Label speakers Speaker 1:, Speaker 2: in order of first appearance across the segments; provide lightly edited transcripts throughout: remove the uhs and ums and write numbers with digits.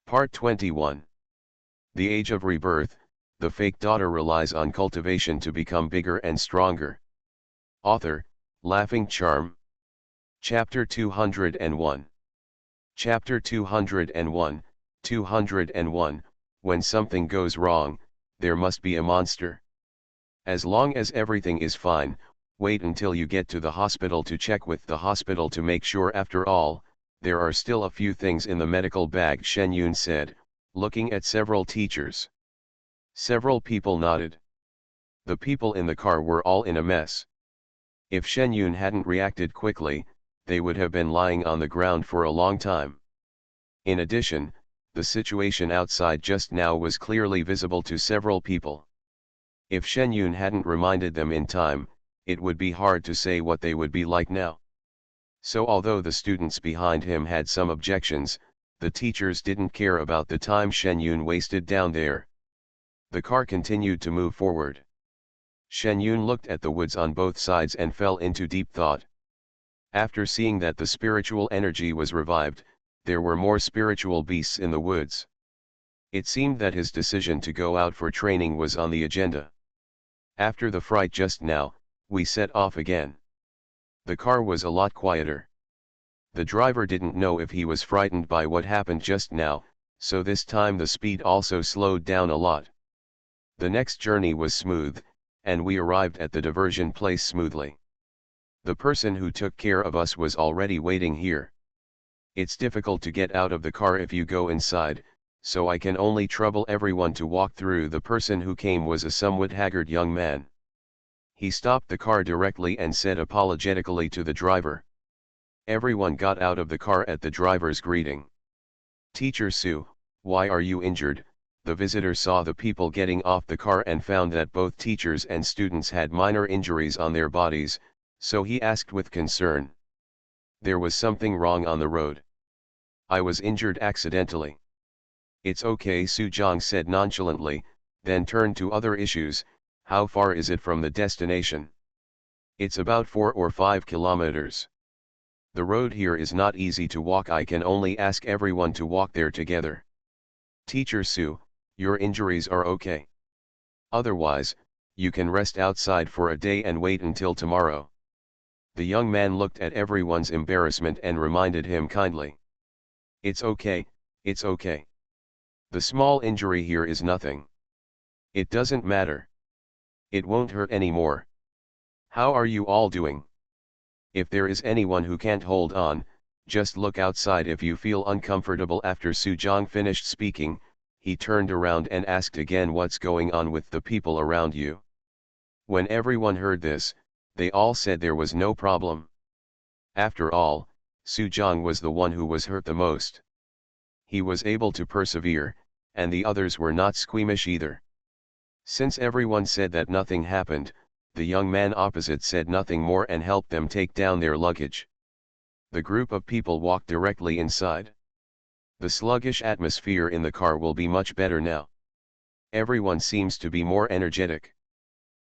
Speaker 1: Part 21. The Age of Rebirth, the fake daughter relies on cultivation to become bigger and stronger. Author, Laughing Charm. Chapter 201. Chapter 201, 201, When something goes wrong, there must be a monster. As long as everything is fine, wait until you get to the hospital to check with the hospital to make sure. After all, there are still a few things in the medical bag, Shen Yun said, looking at several teachers. Several people nodded. The people in the car were all in a mess. If Shen Yun hadn't reacted quickly, they would have been lying on the ground for a long time. In addition, the situation outside just now was clearly visible to several people. If Shen Yun hadn't reminded them in time, it would be hard to say what they would be like now. So although the students behind him had some objections, the teachers didn't care about the time Shen Yun wasted down there. The car continued to move forward. Shen Yun looked at the woods on both sides and fell into deep thought. After seeing that the spiritual energy was revived, there were more spiritual beasts in the woods. It seemed that his decision to go out for training was on the agenda. After the fright just now, we set off again. The car was a lot quieter. The driver didn't know if he was frightened by what happened just now, so this time the speed also slowed down a lot. The next journey was smooth, and we arrived at the diversion place smoothly. The person who took care of us was already waiting here. It's difficult to get out of the car if you go inside, so I can only trouble everyone to walk through. The person who came was a somewhat haggard young man. He stopped the car directly and said apologetically to the driver. Everyone got out of the car at the driver's greeting. Teacher Su, why are you injured? The visitor saw the people getting off the car and found that both teachers and students had minor injuries on their bodies, so he asked with concern. There was something wrong on the road. I was injured accidentally. It's okay, Su Zhang said nonchalantly, then turned to other issues. How far is it from the destination? It's about 4 or 5 kilometers. The road here is not easy to walk. I can only ask everyone to walk there together. Teacher Su, your injuries are okay. Otherwise, you can rest outside for a day and wait until tomorrow. The young man looked at everyone's embarrassment and reminded him kindly. It's okay, it's okay. The small injury here is nothing. It doesn't matter. It won't hurt anymore. How are you all doing? If there is anyone who can't hold on, just look outside if you feel uncomfortable. After Su Zhang finished speaking, he turned around and asked again, what's going on with the people around you? When everyone heard this, they all said there was no problem. After all, Su Zhang was the one who was hurt the most. He was able to persevere, and the others were not squeamish either. Since everyone said that nothing happened, the young man opposite said nothing more and helped them take down their luggage. The group of people walked directly inside. The sluggish atmosphere in the car will be much better now. Everyone seems to be more energetic.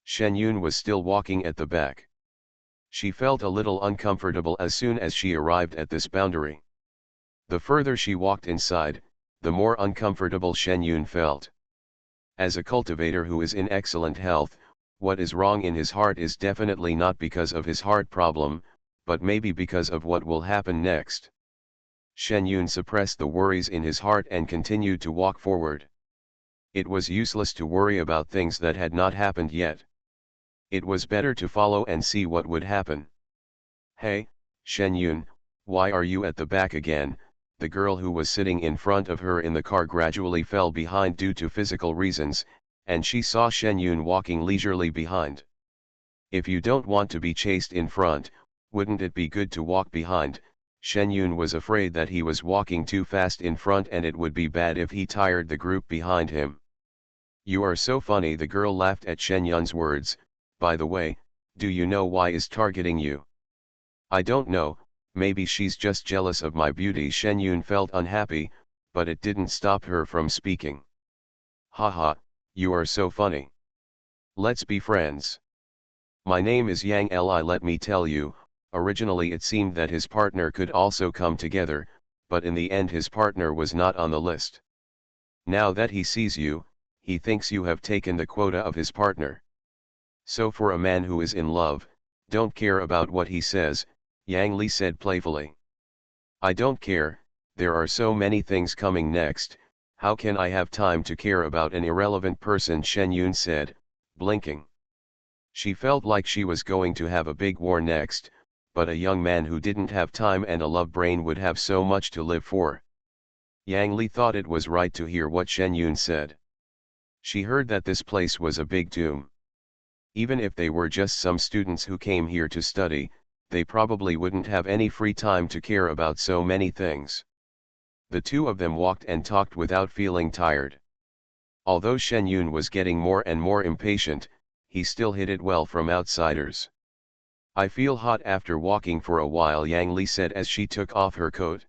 Speaker 1: Shen Yun was still walking at the back. She felt a little uncomfortable as soon as she arrived at this boundary. The further she walked inside, the more uncomfortable Shen Yun felt. As a cultivator who is in excellent health, what is wrong in his heart is definitely not because of his heart problem, but maybe because of what will happen next. Shen Yun suppressed the worries in his heart and continued to walk forward. It was useless to worry about things that had not happened yet. It was better to follow and see what would happen. Hey, Shen Yun, why are you at the back again? The girl who was sitting in front of her in the car gradually fell behind due to physical reasons, and she saw Shen Yun walking leisurely behind. If you don't want to be chased in front, wouldn't it be good to walk behind? Shen Yun was afraid that he was walking too fast in front and it would be bad if he tired the group behind him. You are so funny, the girl laughed at Shen Yun's words. By the way, do you know why is targeting you? I don't know. Maybe she's just jealous of my beauty. Shen Yun felt unhappy, but it didn't stop her from speaking. Haha, you are so funny. Let's be friends. My name is Yang Li. Let me tell you, originally it seemed that his partner could also come together, but in the end his partner was not on the list. Now that he sees you, he thinks you have taken the quota of his partner. So for a man who is in love, don't care about what he says, Yang Li said playfully. I don't care, there are so many things coming next, how can I have time to care about an irrelevant person, Shen Yun said, blinking. She felt like she was going to have a big war next, but a young man who didn't have time and a love brain would have so much to live for. Yang Li thought it was right to hear what Shen Yun said. She heard that this place was a big tomb. Even if they were just some students who came here to study, they probably wouldn't have any free time to care about so many things. The two of them walked and talked without feeling tired. Although Shen Yun was getting more and more impatient, he still hid it well from outsiders. I feel hot after walking for a while, Yang Li said as she took off her coat.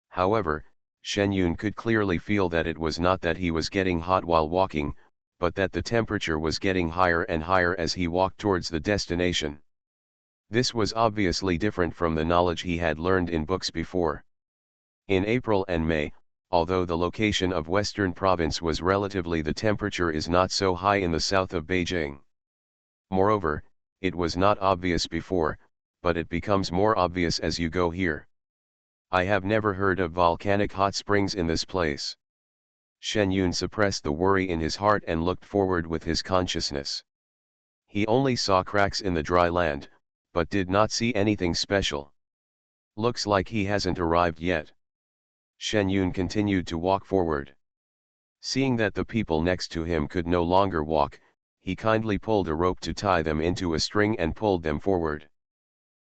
Speaker 1: However, Shen Yun could clearly feel that it was not that he was getting hot while walking, but that the temperature was getting higher and higher as he walked towards the destination. This was obviously different from the knowledge he had learned in books before. In April and May, although the location of Western Province was relatively, the temperature is not so high in the south of Beijing. Moreover, it was not obvious before, but it becomes more obvious as you go here. I have never heard of volcanic hot springs in this place. Shen Yun suppressed the worry in his heart and looked forward with his consciousness. He only saw cracks in the dry land, but did not see anything special. Looks like he hasn't arrived yet. Shen Yun continued to walk forward. Seeing that the people next to him could no longer walk, he kindly pulled a rope to tie them into a string and pulled them forward.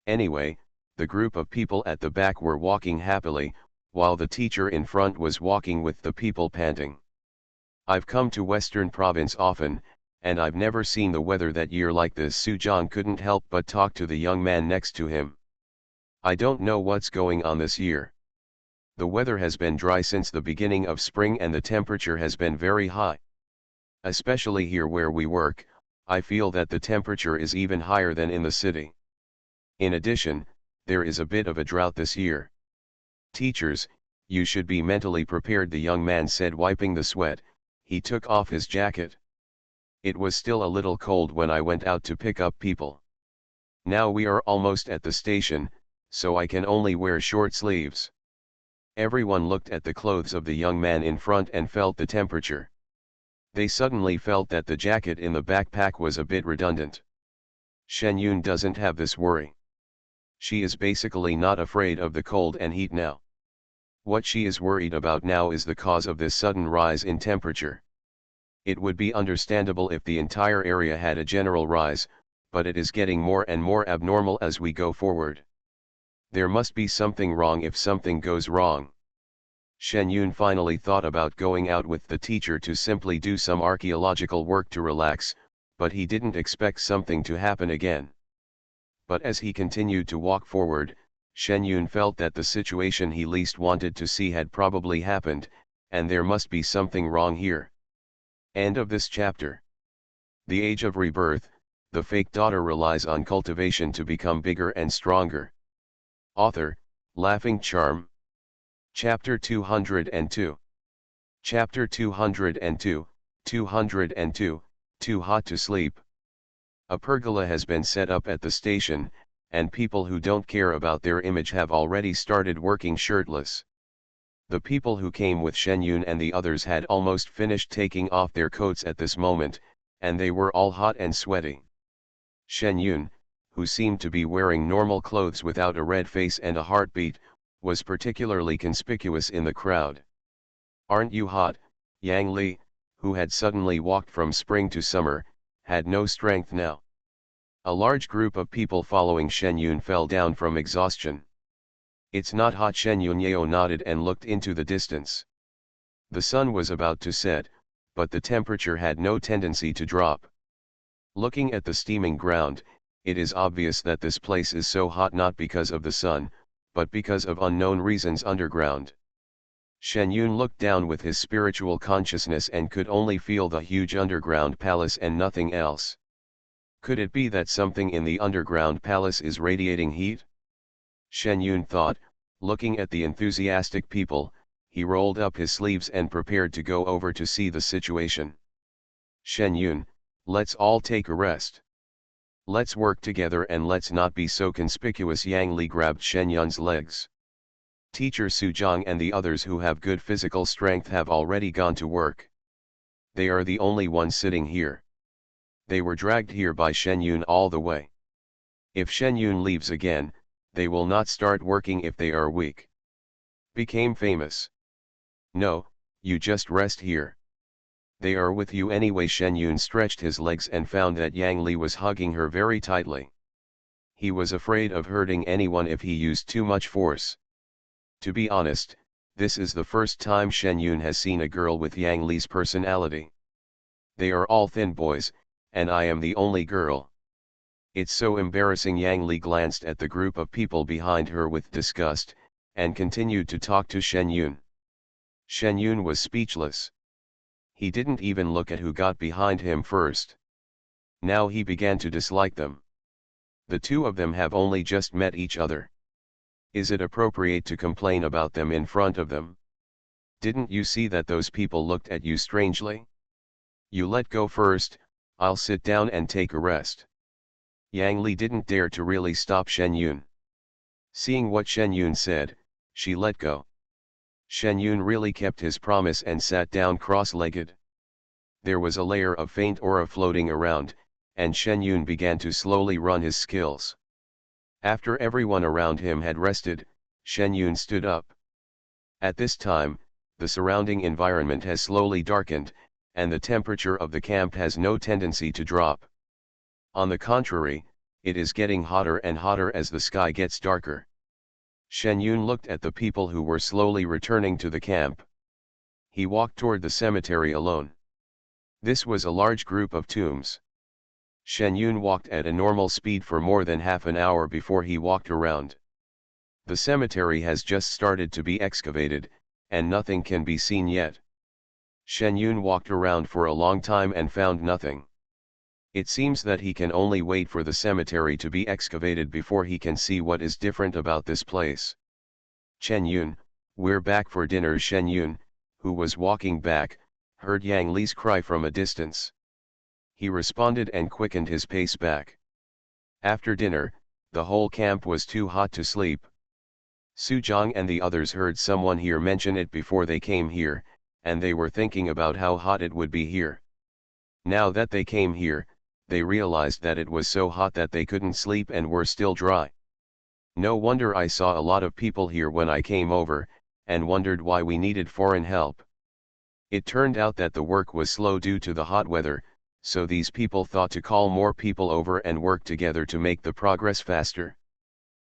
Speaker 1: Anyway, the group of people at the back were walking happily, while the teacher in front was walking with the people panting. I've come to Western Province often, and I've never seen the weather that year like this. Su Zhang couldn't help but talk to the young man next to him. I don't know what's going on this year. The weather has been dry since the beginning of spring and the temperature has been very high. Especially here where we work, I feel that the temperature is even higher than in the city. In addition, there is a bit of a drought this year. Teachers, you should be mentally prepared, the young man said, wiping the sweat. He took off his jacket. It was still a little cold when I went out to pick up people. Now we are almost at the station, so I can only wear short sleeves. Everyone looked at the clothes of the young man in front and felt the temperature. They suddenly felt that the jacket in the backpack was a bit redundant. Shen Yun doesn't have this worry. She is basically not afraid of the cold and heat now. What she is worried about now is the cause of this sudden rise in temperature. It would be understandable if the entire area had a general rise, but it is getting more and more abnormal as we go forward. There must be something wrong if something goes wrong. Shen Yun finally thought about going out with the teacher to simply do some archaeological work to relax, but he didn't expect something to happen again. But as he continued to walk forward, Shen Yun felt that the situation he least wanted to see had probably happened, and there must be something wrong here. End of this chapter. The Age of Rebirth, the fake daughter relies on cultivation to become bigger and stronger. Author, Laughing Charm. Chapter 202. Chapter 202, 202, Too Hot to Sleep. A pergola has been set up at the station, and people who don't care about their image have already started working shirtless. The people who came with Shen Yun and the others had almost finished taking off their coats at this moment, and they were all hot and sweaty. Shen Yun, who seemed to be wearing normal clothes without a red face and a heartbeat, was particularly conspicuous in the crowd. Aren't you hot? Yang Li, who had suddenly walked from spring to summer, had no strength now. A large group of people following Shen Yun fell down from exhaustion. It's not hot. Shen Yun Yeo nodded and looked into the distance. The sun was about to set, but the temperature had no tendency to drop. Looking at the steaming ground, it is obvious that this place is so hot not because of the sun, but because of unknown reasons underground. Shen Yun looked down with his spiritual consciousness and could only feel the huge underground palace and nothing else. Could it be that something in the underground palace is radiating heat? Shen Yun thought, Looking at the enthusiastic people, he rolled up his sleeves and prepared to go over to see the situation. Shen Yun, let's all take a rest. Let's work together and let's not be so conspicuous. Yang Li grabbed Shen Yun's legs. Teacher Su Zhang and the others who have good physical strength have already gone to work. They are the only ones sitting here. They were dragged here by Shen Yun all the way. If Shen Yun leaves again, they will not start working if they are weak. Became famous. No, you just rest here. They are with you anyway. Shen Yun stretched his legs and found that Yang Li was hugging her very tightly. He was afraid of hurting anyone if he used too much force. To be honest, this is the first time Shen Yun has seen a girl with Yang Li's personality. They are all thin boys, and I am the only girl. It's so embarrassing. Yang Li glanced at the group of people behind her with disgust, and continued to talk to Shen Yun. Shen Yun was speechless. He didn't even look at who got behind him first. Now he began to dislike them. The two of them have only just met each other. Is it appropriate to complain about them in front of them? Didn't you see that those people looked at you strangely? You let go first, I'll sit down and take a rest. Yang Li didn't dare to really stop Shen Yun. Seeing what Shen Yun said, she let go. Shen Yun really kept his promise and sat down cross-legged. There was a layer of faint aura floating around, and Shen Yun began to slowly run his skills. After everyone around him had rested, Shen Yun stood up. At this time, the surrounding environment has slowly darkened, and the temperature of the camp has no tendency to drop. On the contrary, it is getting hotter and hotter as the sky gets darker. Shen Yun looked at the people who were slowly returning to the camp. He walked toward the cemetery alone. This was a large group of tombs. Shen Yun walked at a normal speed for more than half an hour before he walked around. The cemetery has just started to be excavated, and nothing can be seen yet. Shen Yun walked around for a long time and found nothing. It seems that he can only wait for the cemetery to be excavated before he can see what is different about this place. Shen Yun, we're back for dinner. Shen Yun, who was walking back, heard Yang Li's cry from a distance. He responded and quickened his pace back. After dinner, the whole camp was too hot to sleep. Su Zhang and the others heard someone here mention it before they came here, and they were thinking about how hot it would be here. Now that they came here, they realized that it was so hot that they couldn't sleep and were still dry. No wonder I saw a lot of people here when I came over, and wondered why we needed foreign help. It turned out that the work was slow due to the hot weather, so these people thought to call more people over and work together to make the progress faster.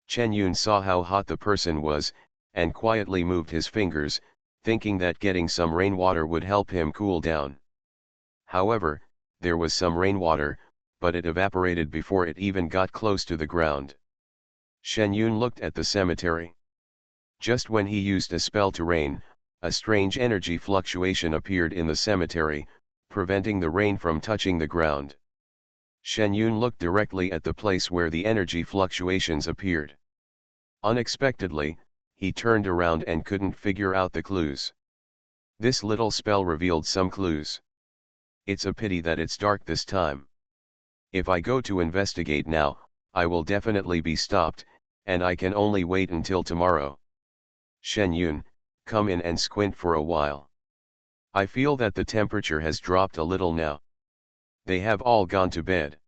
Speaker 1: Shen Yun saw how hot the person was, and quietly moved his fingers, thinking that getting some rainwater would help him cool down. However, there was some rainwater, but it evaporated before it even got close to the ground. Shen Yun looked at the cemetery. Just when he used a spell to rain, a strange energy fluctuation appeared in the cemetery, preventing the rain from touching the ground. Shen Yun looked directly at the place where the energy fluctuations appeared. Unexpectedly, he turned around and couldn't figure out the clues. This little spell revealed some clues. It's a pity that it's dark this time. If I go to investigate now, I will definitely be stopped, and I can only wait until tomorrow. Shen Yun, come in and squint for a while. I feel that the temperature has dropped a little now. They have all gone to bed.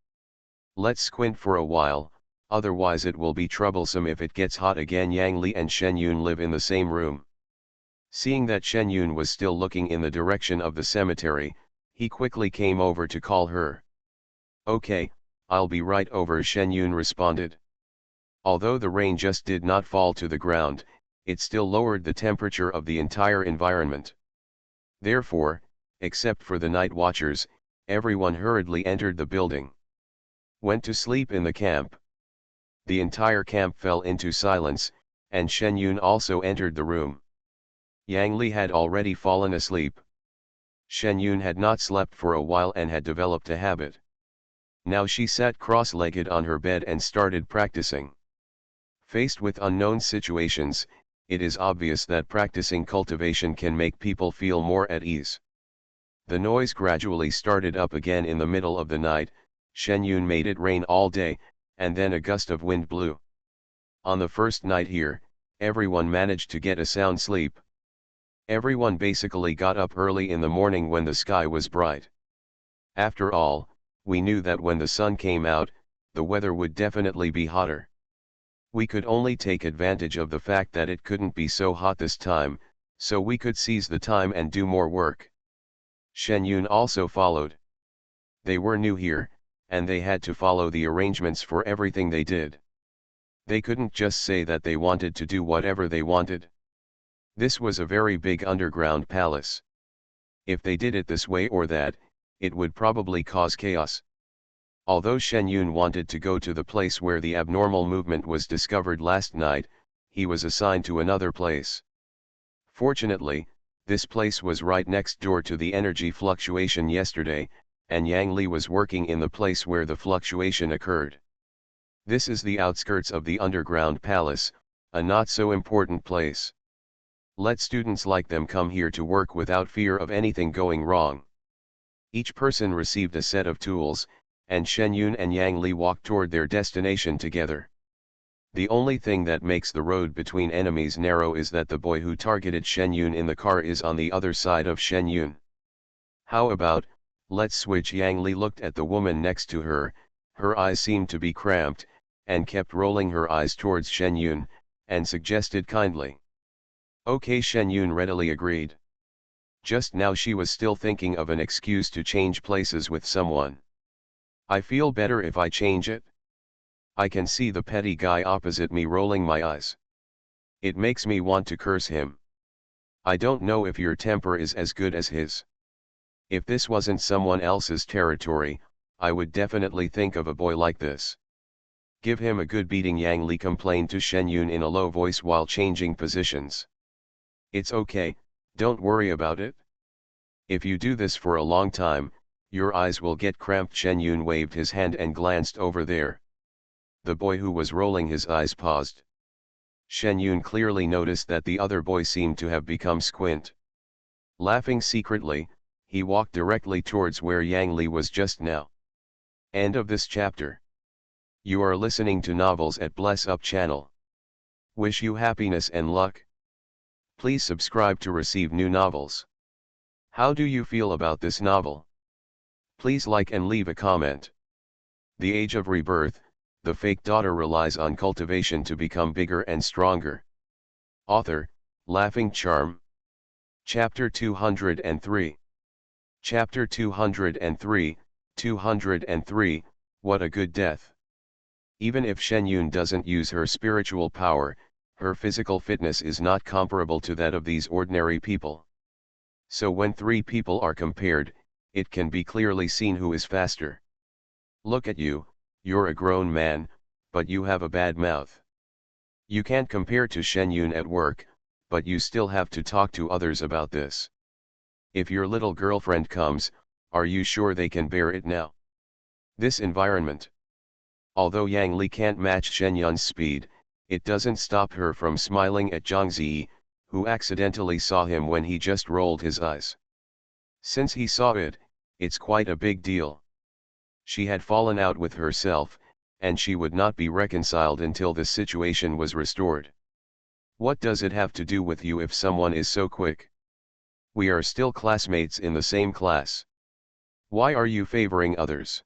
Speaker 1: Let's squint for a while, otherwise it will be troublesome if it gets hot again. Yang Li and Shen Yun live in the same room. Seeing that Shen Yun was still looking in the direction of the cemetery, he quickly came over to call her. Okay, I'll be right over. Shen Yun responded. Although the rain just did not fall to the ground, it still lowered the temperature of the entire environment. Therefore, except for the night watchers, everyone hurriedly entered the building. Went to sleep in the camp. The entire camp fell into silence, and Shen Yun also entered the room. Yang Li had already fallen asleep. Shen Yun had not slept for a while and had developed a habit. Now she sat cross-legged on her bed and started practicing. Faced with unknown situations, it is obvious that practicing cultivation can make people feel more at ease. The noise gradually started up again in the middle of the night. Shen Yun made it rain all day, and then a gust of wind blew. On the first night here, everyone managed to get a sound sleep. Everyone basically got up early in the morning when the sky was bright. After all, we knew that when the sun came out, the weather would definitely be hotter. We could only take advantage of the fact that it couldn't be so hot this time, so we could seize the time and do more work. Shen Yun also followed. They were new here, and they had to follow the arrangements for everything they did. They couldn't just say that they wanted to do whatever they wanted. This was a very big underground palace. If they did it this way or that, it would probably cause chaos. Although Shen Yun wanted to go to the place where the abnormal movement was discovered last night, he was assigned to another place. Fortunately, this place was right next door to the energy fluctuation yesterday, and Yang Li was working in the place where the fluctuation occurred. This is the outskirts of the underground palace, a not so important place. Let students like them come here to work without fear of anything going wrong. Each person received a set of tools, and Shen Yun and Yang Li walked toward their destination together. The only thing that makes the road between enemies narrow is that the boy who targeted Shen Yun in the car is on the other side of Shen Yun. How about, let's switch? Yang Li looked at the woman next to her. Her eyes seemed to be cramped, and kept rolling her eyes towards Shen Yun, and suggested kindly. Okay, Shen Yun readily agreed. Just now she was still thinking of an excuse to change places with someone. I feel better if I change it. I can see the petty guy opposite me rolling my eyes. It makes me want to curse him. I don't know if your temper is as good as his. If this wasn't someone else's territory, I would definitely think of a boy like this. Give him a good beating, Yang Li complained to Shen Yun in a low voice while changing positions. It's okay, don't worry about it. If you do this for a long time, your eyes will get cramped. Shen Yun waved his hand and glanced over there. The boy who was rolling his eyes paused. Shen Yun clearly noticed that the other boy seemed to have become squint. Laughing secretly, he walked directly towards where Yang Li was just now. End of this chapter. You are listening to Novels at Bless Up channel. Wish you happiness and luck. Please subscribe to receive new novels. How do you feel about this novel? Please like and leave a comment. The Age of Rebirth, the fake daughter relies on cultivation to become bigger and stronger. Author, Laughing Charm. Chapter 203. Chapter 203, 203, what a good death. Even if Shen Yun doesn't use her spiritual power, her physical fitness is not comparable to that of these ordinary people. So when three people are compared, it can be clearly seen who is faster. Look at you, you're a grown man, but you have a bad mouth. You can't compare to Shen Yun at work, but you still have to talk to others about this. If your little girlfriend comes, are you sure they can bear it now? This environment. Although Yang Li can't match Shen Yun's speed, it doesn't stop her from smiling at Zhang Ziyi, who accidentally saw him when he just rolled his eyes. Since he saw it, it's quite a big deal. She had fallen out with herself, and she would not be reconciled until the situation was restored. What does it have to do with you if someone is so quick? We are still classmates in the same class. Why are you favoring others?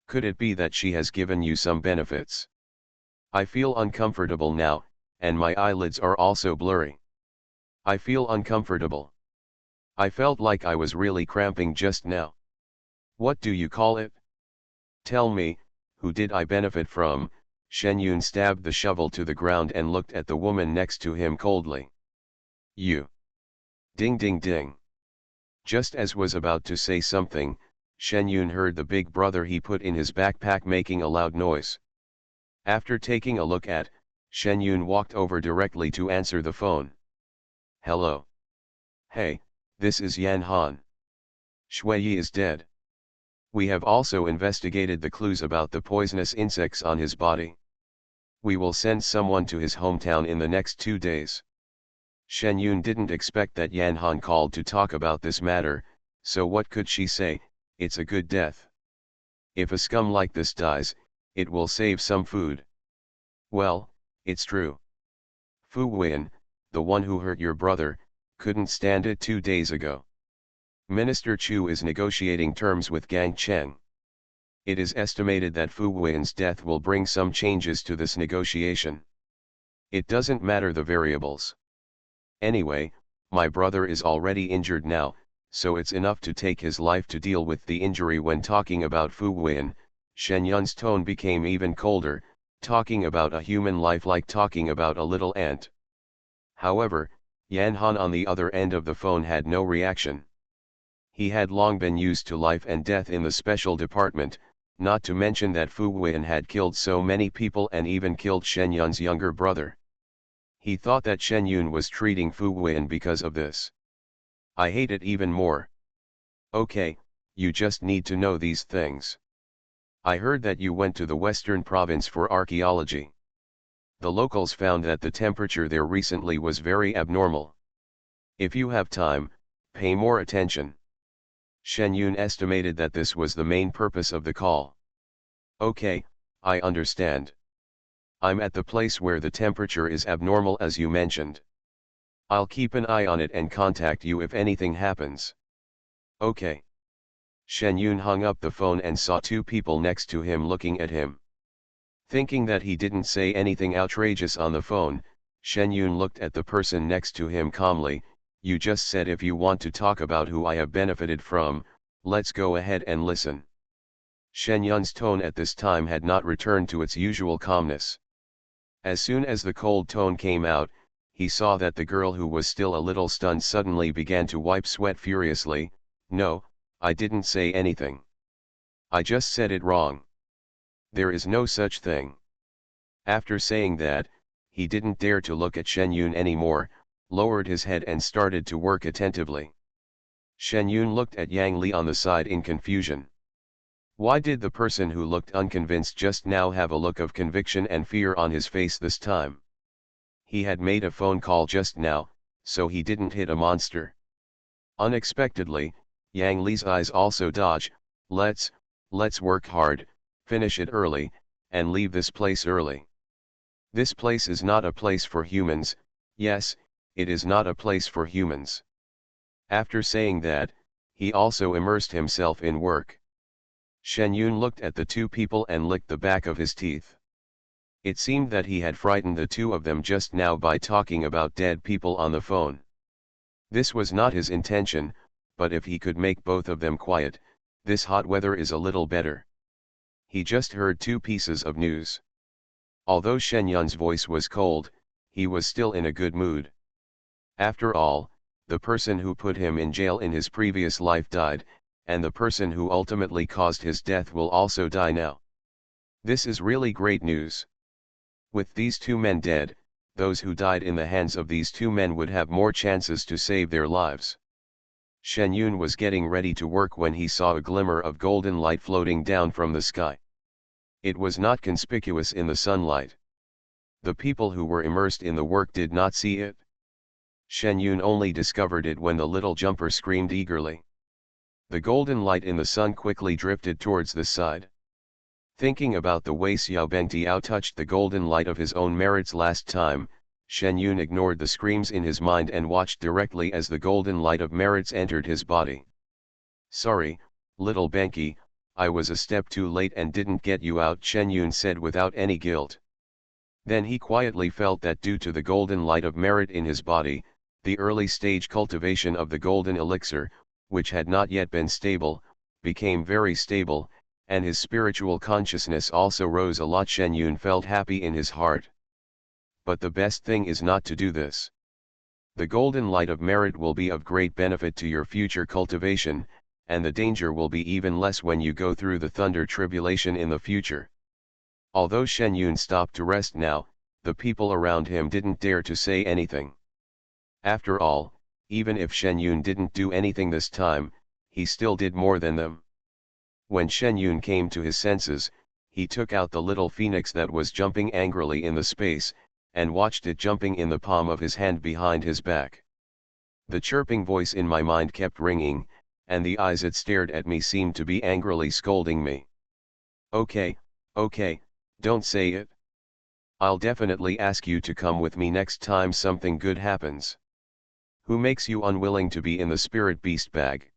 Speaker 1: Could it be that she has given you some benefits? I feel uncomfortable now, and my eyelids are also blurry. I feel uncomfortable. I felt like I was really cramping just now. What do you call it? Tell me, who did I benefit from? Shen Yun stabbed the shovel to the ground and looked at the woman next to him coldly. You. Ding ding ding. Just as was about to say something, Shen Yun heard the big brother he put in his backpack making a loud noise. After taking a look at, Shen Yun walked over directly to answer the phone. Hello. Hey, this is Yan Han. Shui Yi is dead. We have also investigated the clues about the poisonous insects on his body. We will send someone to his hometown in the next 2 days. Shen Yun didn't expect that Yan Han called to talk about this matter, so what could she say? It's a good death. If a scum like this dies, it will save some food. Well, it's true. Fu Wen, the one who hurt your brother, couldn't stand it 2 days ago. Minister Chu is negotiating terms with Gang Cheng. It is estimated that Fu Wen's death will bring some changes to this negotiation. It doesn't matter the variables. Anyway, my brother is already injured now, so it's enough to take his life to deal with the injury. When talking about Fu Wen, Shen Yun's tone became even colder, talking about a human life like talking about a little ant. However, Yan Han on the other end of the phone had no reaction. He had long been used to life and death in the special department, not to mention that Fu Wen had killed so many people and even killed Shen Yun's younger brother. He thought that Shen Yun was treating Fu Wen because of this. I hate it even more. Okay, you just need to know these things. I heard that you went to the Western Province for archaeology. The locals found that the temperature there recently was very abnormal. If you have time, pay more attention. Shen Yun estimated that this was the main purpose of the call. Okay, I understand. I'm at the place where the temperature is abnormal as you mentioned. I'll keep an eye on it and contact you if anything happens. Okay. Shen Yun hung up the phone and saw two people next to him looking at him. Thinking that he didn't say anything outrageous on the phone, Shen Yun looked at the person next to him calmly. You just said if you want to talk about who I have benefited from, let's go ahead and listen. Shen Yun's tone at this time had not returned to its usual calmness. As soon as the cold tone came out, he saw that the girl, who was still a little stunned, suddenly began to wipe sweat furiously. No, I didn't say anything. I just said it wrong. There is no such thing. After saying that, he didn't dare to look at Shen Yun anymore, lowered his head and started to work attentively. Shen Yun looked at Yang Li on the side in confusion. Why did the person who looked unconvinced just now have a look of conviction and fear on his face this time? He had made a phone call just now, so he didn't hit a monster. Unexpectedly, Yang Li's eyes also dodged. Let's work hard, finish it early, and leave this place early. This place is not a place for humans. Yes, it is not a place for humans. After saying that, he also immersed himself in work. Shen Yun looked at the two people and licked the back of his teeth. It seemed that he had frightened the two of them just now by talking about dead people on the phone. This was not his intention, but if he could make both of them quiet, this hot weather is a little better. He just heard two pieces of news. Although Shen Yun's voice was cold, he was still in a good mood. After all, the person who put him in jail in his previous life died, and the person who ultimately caused his death will also die now. This is really great news. With these two men dead, those who died in the hands of these two men would have more chances to save their lives. Shen Yun was getting ready to work when he saw a glimmer of golden light floating down from the sky. It was not conspicuous in the sunlight. The people who were immersed in the work did not see it. Shen Yun only discovered it when the little jumper screamed eagerly. The golden light in the sun quickly drifted towards the side. Thinking about the way Xiao Bengtiao touched the golden light of his own merits last time, Shen Yun ignored the screams in his mind and watched directly as the golden light of merits entered his body. Sorry, little Benki, I was a step too late and didn't get you out, Shen Yun said without any guilt. Then he quietly felt that due to the golden light of merit in his body, the early stage cultivation of the golden elixir, which had not yet been stable, became very stable, and his spiritual consciousness also rose a lot. Shen Yun felt happy in his heart. But the best thing is not to do this. The golden light of merit will be of great benefit to your future cultivation, and the danger will be even less when you go through the thunder tribulation in the future. Although Shen Yun stopped to rest now, the people around him didn't dare to say anything. After all, even if Shen Yun didn't do anything this time, he still did more than them. When Shen Yun came to his senses, he took out the little phoenix that was jumping angrily in the space, and watched it jumping in the palm of his hand behind his back. The chirping voice in my mind kept ringing, and the eyes it stared at me seemed to be angrily scolding me. Okay, don't say it. I'll definitely ask you to come with me next time something good happens. Who makes you unwilling to be in the spirit beast bag?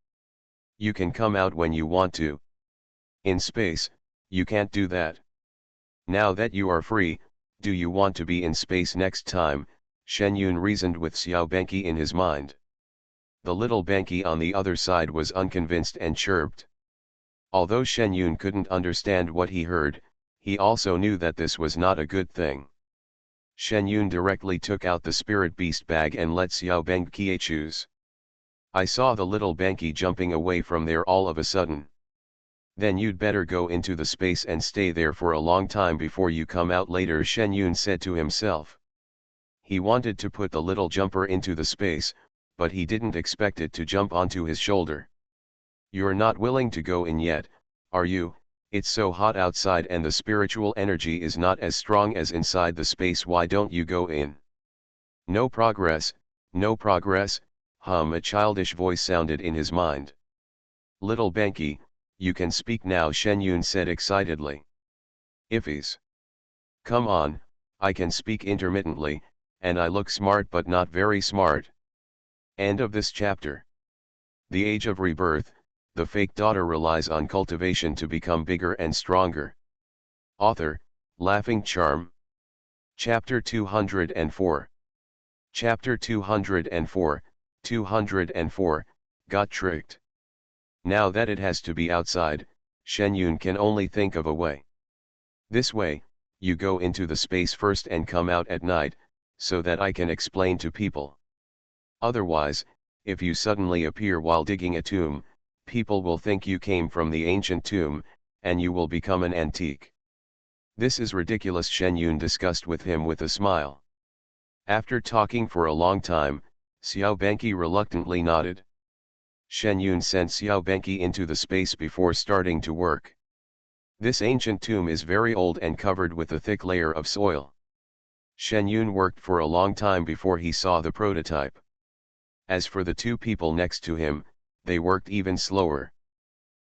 Speaker 1: You can come out when you want to. In space, you can't do that. Now that you are free, do you want to be in space next time? Shen Yun reasoned with Xiao Benqi in his mind. The little Benqi on the other side was unconvinced and chirped. Although Shen Yun couldn't understand what he heard, he also knew that this was not a good thing. Shen Yun directly took out the spirit beast bag and let Xiao Benqi choose. I saw the little Benqi jumping away from there all of a sudden. Then you'd better go into the space and stay there for a long time before you come out later, Shen Yun said to himself. He wanted to put the little jumper into the space, but he didn't expect it to jump onto his shoulder. You're not willing to go in yet, are you? It's so hot outside and the spiritual energy is not as strong as inside the space. Why don't you go in? No progress, a childish voice sounded in his mind. Little Benqi, you can speak now, Shen Yun said excitedly. Iffies. Come on, I can speak intermittently, and I look smart but not very smart. End of this chapter. The Age of Rebirth, the fake daughter relies on cultivation to become bigger and stronger. Author, Laughing Charm. Chapter 204. Chapter 204, got tricked. Now that it has to be outside, Shen Yun can only think of a way. This way, you go into the space first and come out at night, so that I can explain to people. Otherwise, if you suddenly appear while digging a tomb, people will think you came from the ancient tomb, and you will become an antique. This is ridiculous, Shen Yun discussed with him with a smile. After talking for a long time, Xiao Benqi reluctantly nodded. Shen Yun sent Xiao Benqi into the space before starting to work. This ancient tomb is very old and covered with a thick layer of soil. Shen Yun worked for a long time before he saw the prototype. As for the two people next to him, they worked even slower.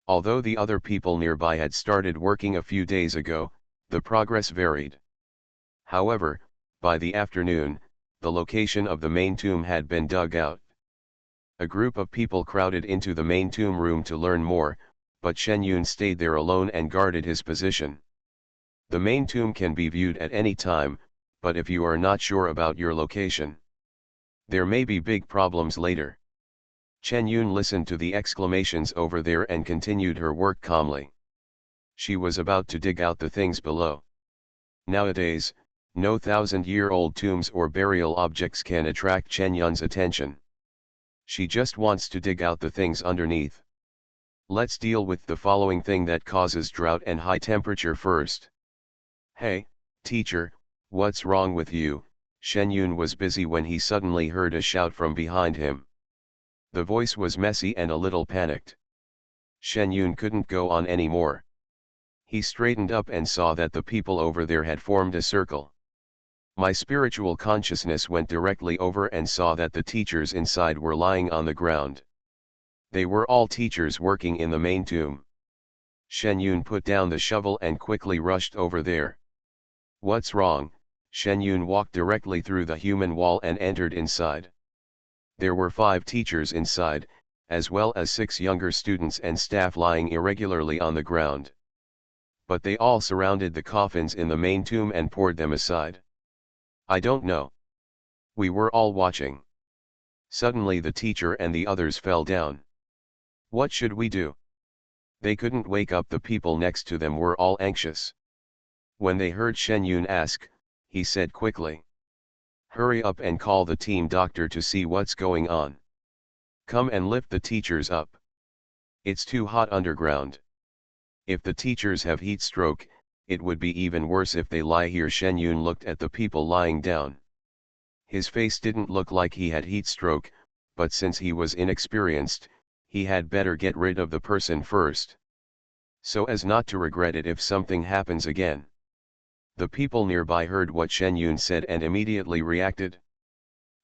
Speaker 1: Although the other people nearby had started working a few days ago, the progress varied. However, by the afternoon, the location of the main tomb had been dug out. A group of people crowded into the main tomb room to learn more, but Shen Yun stayed there alone and guarded his position. The main tomb can be viewed at any time, but if you are not sure about your location, there may be big problems later. Shen Yun listened to the exclamations over there and continued her work calmly. She was about to dig out the things below. Nowadays, no 1,000-year-old tombs or burial objects can attract Shen Yun's attention. She just wants to dig out the things underneath. Let's deal with the following thing that causes drought and high temperature first. Hey, teacher, what's wrong with you? Shen Yun was busy when he suddenly heard a shout from behind him. The voice was messy and a little panicked. Shen Yun couldn't go on anymore. He straightened up and saw that the people over there had formed a circle. My spiritual consciousness went directly over and saw that the teachers inside were lying on the ground. They were all teachers working in the main tomb. Shen Yun put down the shovel and quickly rushed over there. What's wrong? Shen Yun walked directly through the human wall and entered inside. There were 5 teachers inside, as well as 6 younger students and staff lying irregularly on the ground. But they all surrounded the coffins in the main tomb and poured them aside. I don't know. We were all watching. Suddenly the teacher and the others fell down. What should we do? They couldn't wake up. The people next to them were all anxious. When they heard Shen Yun ask, he said quickly, hurry up and call the team doctor to see what's going on. Come and lift the teachers up. It's too hot underground. If the teachers have heat stroke, it would be even worse if they lie here. Shen Yun looked at the people lying down. His face didn't look like he had heat stroke, but since he was inexperienced, he had better get rid of the person first, so as not to regret it if something happens again. The people nearby heard what Shen Yun said and immediately reacted.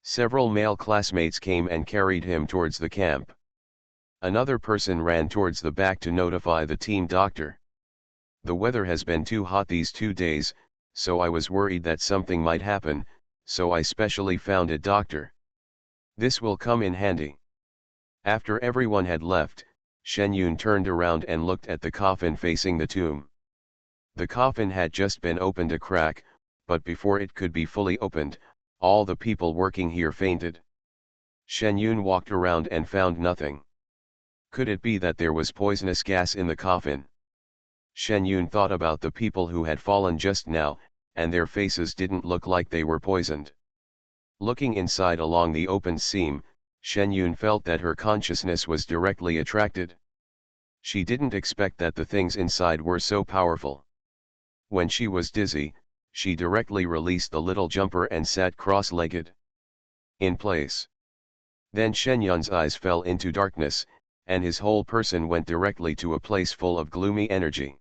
Speaker 1: Several male classmates came and carried him towards the camp. Another person ran towards the back to notify the team doctor. The weather has been too hot these 2 days, so I was worried that something might happen, so I specially found a doctor. This will come in handy. After everyone had left, Shen Yun turned around and looked at the coffin facing the tomb. The coffin had just been opened a crack, but before it could be fully opened, all the people working here fainted. Shen Yun walked around and found nothing. Could it be that there was poisonous gas in the coffin? Shen Yun thought about the people who had fallen just now, and their faces didn't look like they were poisoned. Looking inside along the open seam, Shen Yun felt that her consciousness was directly attracted. She didn't expect that the things inside were so powerful. When she was dizzy, she directly released the little jumper and sat cross-legged. In place. Then Shen Yun's eyes fell into darkness, and his whole person went directly to a place full of gloomy energy.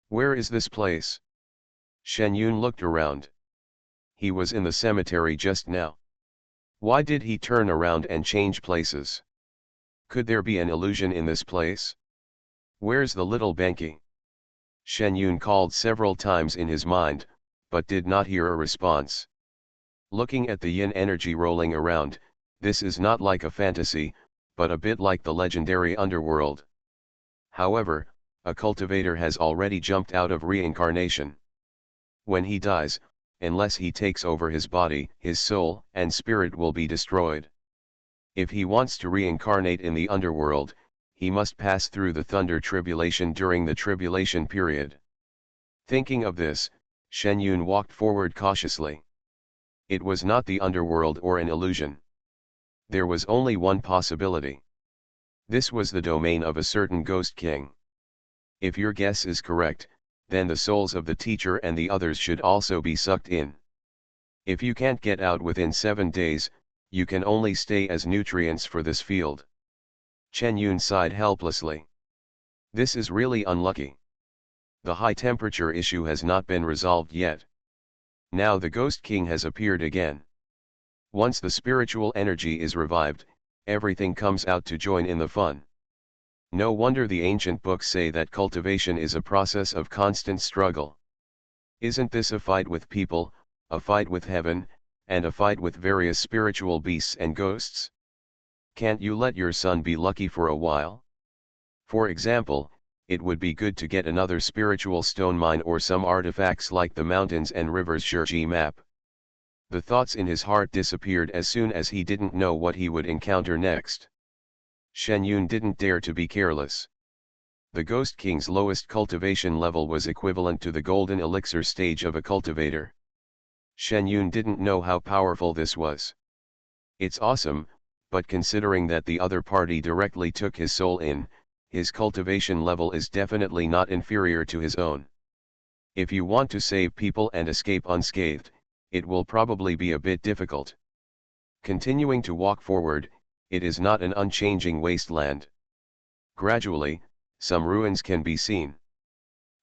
Speaker 1: Where is this place? Shen Yun looked around. He was in the cemetery just now. Why did he turn around and change places? Could there be an illusion in this place? Where's the little Benki? Shen Yun called several times in his mind, but did not hear a response. Looking at the yin energy rolling around, this is not like a fantasy, but a bit like the legendary underworld. However, a cultivator has already jumped out of reincarnation. When he dies, unless he takes over his body, his soul and spirit will be destroyed. If he wants to reincarnate in the underworld, he must pass through the thunder tribulation during the tribulation period. Thinking of this, Shen Yun walked forward cautiously. It was not the underworld or an illusion. There was only one possibility. This was the domain of a certain ghost king. If your guess is correct, then the souls of the teacher and the others should also be sucked in. If you can't get out within 7 days, you can only stay as nutrients for this field. Chen Yun sighed helplessly. This is really unlucky. The high temperature issue has not been resolved yet. Now the Ghost King has appeared again. Once the spiritual energy is revived, everything comes out to join in the fun. No wonder the ancient books say that cultivation is a process of constant struggle. Isn't this a fight with people, a fight with heaven, and a fight with various spiritual beasts and ghosts? Can't you let your son be lucky for a while? For example, it would be good to get another spiritual stone mine or some artifacts like the mountains and rivers Shurji map. The thoughts in his heart disappeared as soon as he didn't know what he would encounter next. Shen Yun didn't dare to be careless. The Ghost King's lowest cultivation level was equivalent to the golden elixir stage of a cultivator. Shen Yun didn't know how powerful this was. It's awesome, but considering that the other party directly took his soul in, his cultivation level is definitely not inferior to his own. If you want to save people and escape unscathed, it will probably be a bit difficult. Continuing to walk forward, it is not an unchanging wasteland. Gradually, some ruins can be seen.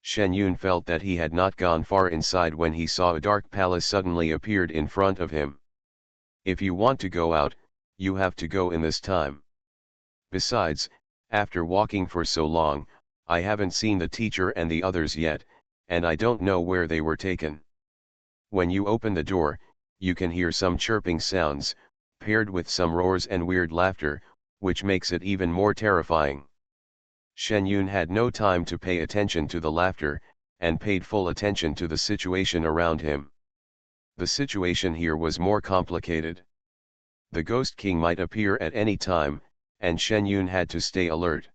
Speaker 1: Shen Yun felt that he had not gone far inside when he saw a dark palace suddenly appeared in front of him. If you want to go out, you have to go in this time. Besides, after walking for so long, I haven't seen the teacher and the others yet, and I don't know where they were taken. When you open the door, you can hear some chirping sounds, paired with some roars and weird laughter, which makes it even more terrifying. Shen Yun had no time to pay attention to the laughter, and paid full attention to the situation around him. The situation here was more complicated. The Ghost King might appear at any time, and Shen Yun had to stay alert.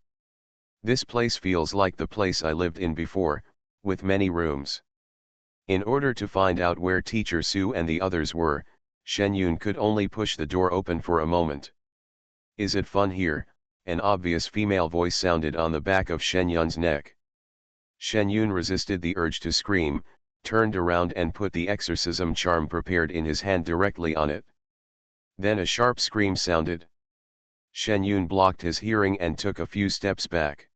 Speaker 1: This place feels like the place I lived in before, with many rooms. In order to find out where Teacher Su and the others were, Shen Yun could only push the door open for a moment. Is it fun here? An obvious female voice sounded on the back of Shen Yun's neck. Shen Yun resisted the urge to scream, turned around and put the exorcism charm prepared in his hand directly on it. Then a sharp scream sounded. Shen Yun blocked his hearing and took a few steps back.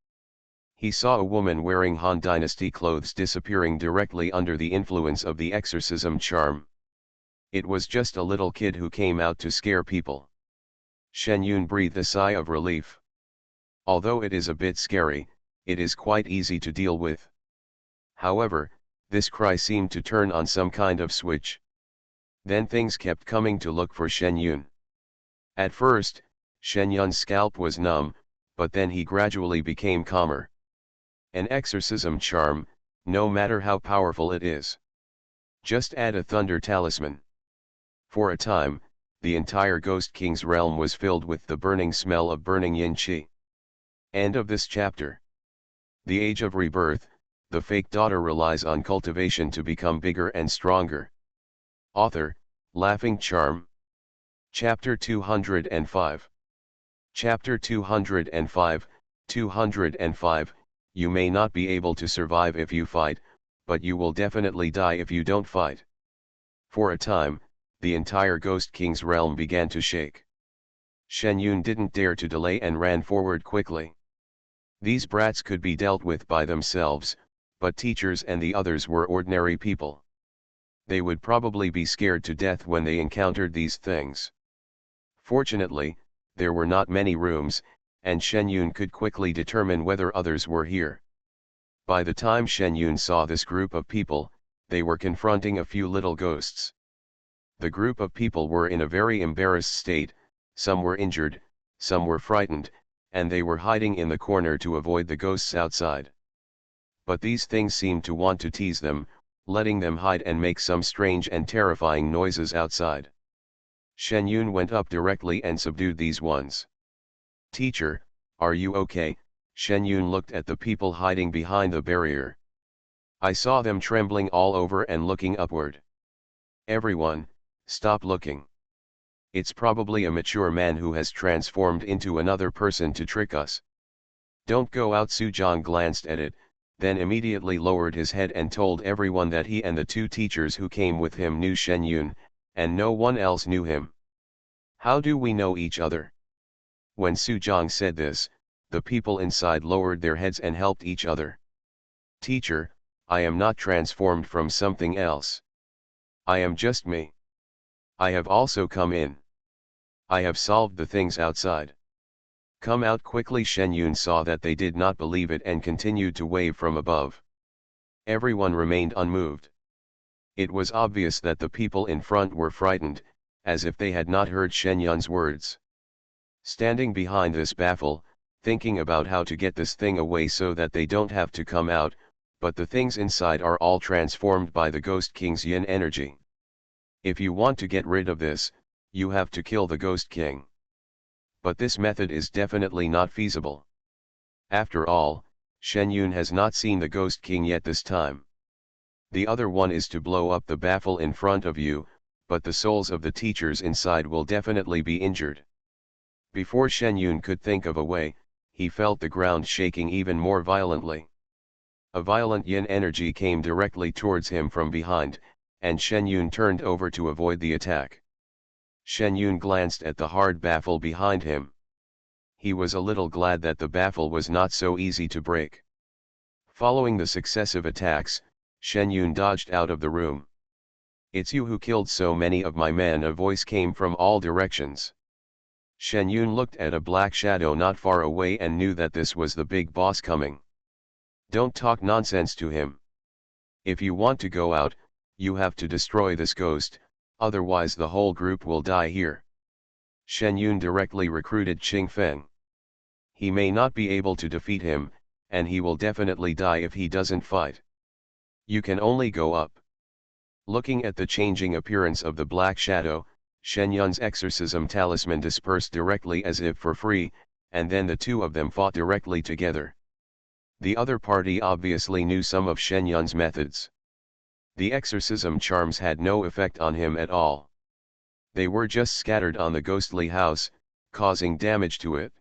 Speaker 1: He saw a woman wearing Han Dynasty clothes disappearing directly under the influence of the exorcism charm. It was just a little kid who came out to scare people. Shen Yun breathed a sigh of relief. Although it is a bit scary, it is quite easy to deal with. However, this cry seemed to turn on some kind of switch. Then things kept coming to look for Shen Yun. At first, Shen Yun's scalp was numb, but then he gradually became calmer. An exorcism charm, no matter how powerful it is. Just add a thunder talisman. For a time, the entire Ghost King's realm was filled with the burning smell of burning yin qi. End of this chapter. The Age of Rebirth, the fake daughter relies on cultivation to become bigger and stronger. Author, Laughing Charm. Chapter 205. Chapter 205, 205, You may not be able to survive if you fight, but you will definitely die if you don't fight. For a time, the entire Ghost King's realm began to shake. Shen Yun didn't dare to delay and ran forward quickly. These brats could be dealt with by themselves, but teachers and the others were ordinary people. They would probably be scared to death when they encountered these things. Fortunately, there were not many rooms, and Shen Yun could quickly determine whether others were here. By the time Shen Yun saw this group of people, they were confronting a few little ghosts. The group of people were in a very embarrassed state, some were injured, some were frightened, and they were hiding in the corner to avoid the ghosts outside. But these things seemed to want to tease them, letting them hide and make some strange and terrifying noises outside. Shen Yun went up directly and subdued these ones. Teacher, are you okay? Shen Yun looked at the people hiding behind the barrier. I saw them trembling all over and looking upward. Everyone, stop looking. It's probably a mature man who has transformed into another person to trick us. Don't go out. Su Zhang glanced at it, then immediately lowered his head and told everyone that he and the two teachers who came with him knew Shen Yun, and no one else knew him. How do we know each other? When Su Zhang said this, the people inside lowered their heads and helped each other. Teacher, I am not transformed from something else. I am just me. I have also come in. I have solved the things outside. Come out quickly. Shen Yun saw that they did not believe it and continued to wave from above. Everyone remained unmoved. It was obvious that the people in front were frightened, as if they had not heard Shen Yun's words. Standing behind this baffle, thinking about how to get this thing away so that they don't have to come out, but the things inside are all transformed by the Ghost King's yin energy. If you want to get rid of this, you have to kill the Ghost King. But this method is definitely not feasible. After all, Shen Yun has not seen the Ghost King yet this time. The other one is to blow up the baffle in front of you, but the souls of the teachers inside will definitely be injured. Before Shen Yun could think of a way, he felt the ground shaking even more violently. A violent yin energy came directly towards him from behind, and Shen Yun turned over to avoid the attack. Shen Yun glanced at the hard baffle behind him. He was a little glad that the baffle was not so easy to break. Following the successive attacks, Shen Yun dodged out of the room. It's you who killed so many of my men. A voice came from all directions. Shen Yun looked at a black shadow not far away and knew that this was the big boss coming. Don't talk nonsense to him. If you want to go out, you have to destroy this ghost, otherwise the whole group will die here. Shen Yun directly recruited Qing Feng. He may not be able to defeat him, and he will definitely die if he doesn't fight. You can only go up. Looking at the changing appearance of the black shadow, Shen Yun's exorcism talisman dispersed directly as if for free, and then the two of them fought directly together. The other party obviously knew some of Shen Yun's methods. The exorcism charms had no effect on him at all. They were just scattered on the ghostly house, causing damage to it.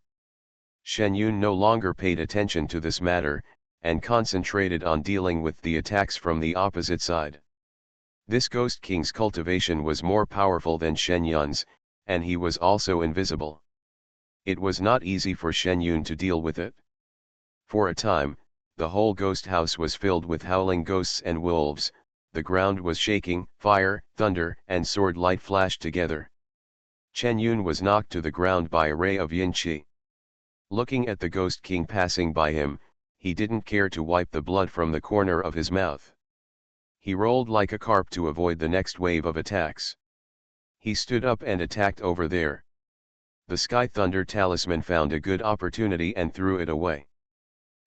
Speaker 1: Shen Yun no longer paid attention to this matter, and concentrated on dealing with the attacks from the opposite side. This Ghost King's cultivation was more powerful than Shen Yun's, and he was also invisible. It was not easy for Shen Yun to deal with it. For a time, The whole ghost house was filled with howling ghosts and wolves, the ground was shaking, fire, thunder, and sword light flashed together. Chen Yun was knocked to the ground by a ray of yin qi. Looking at the Ghost King passing by him, he didn't care to wipe the blood from the corner of his mouth. He rolled like a carp to avoid the next wave of attacks. He stood up and attacked over there. The Sky Thunder Talisman found a good opportunity and threw it away.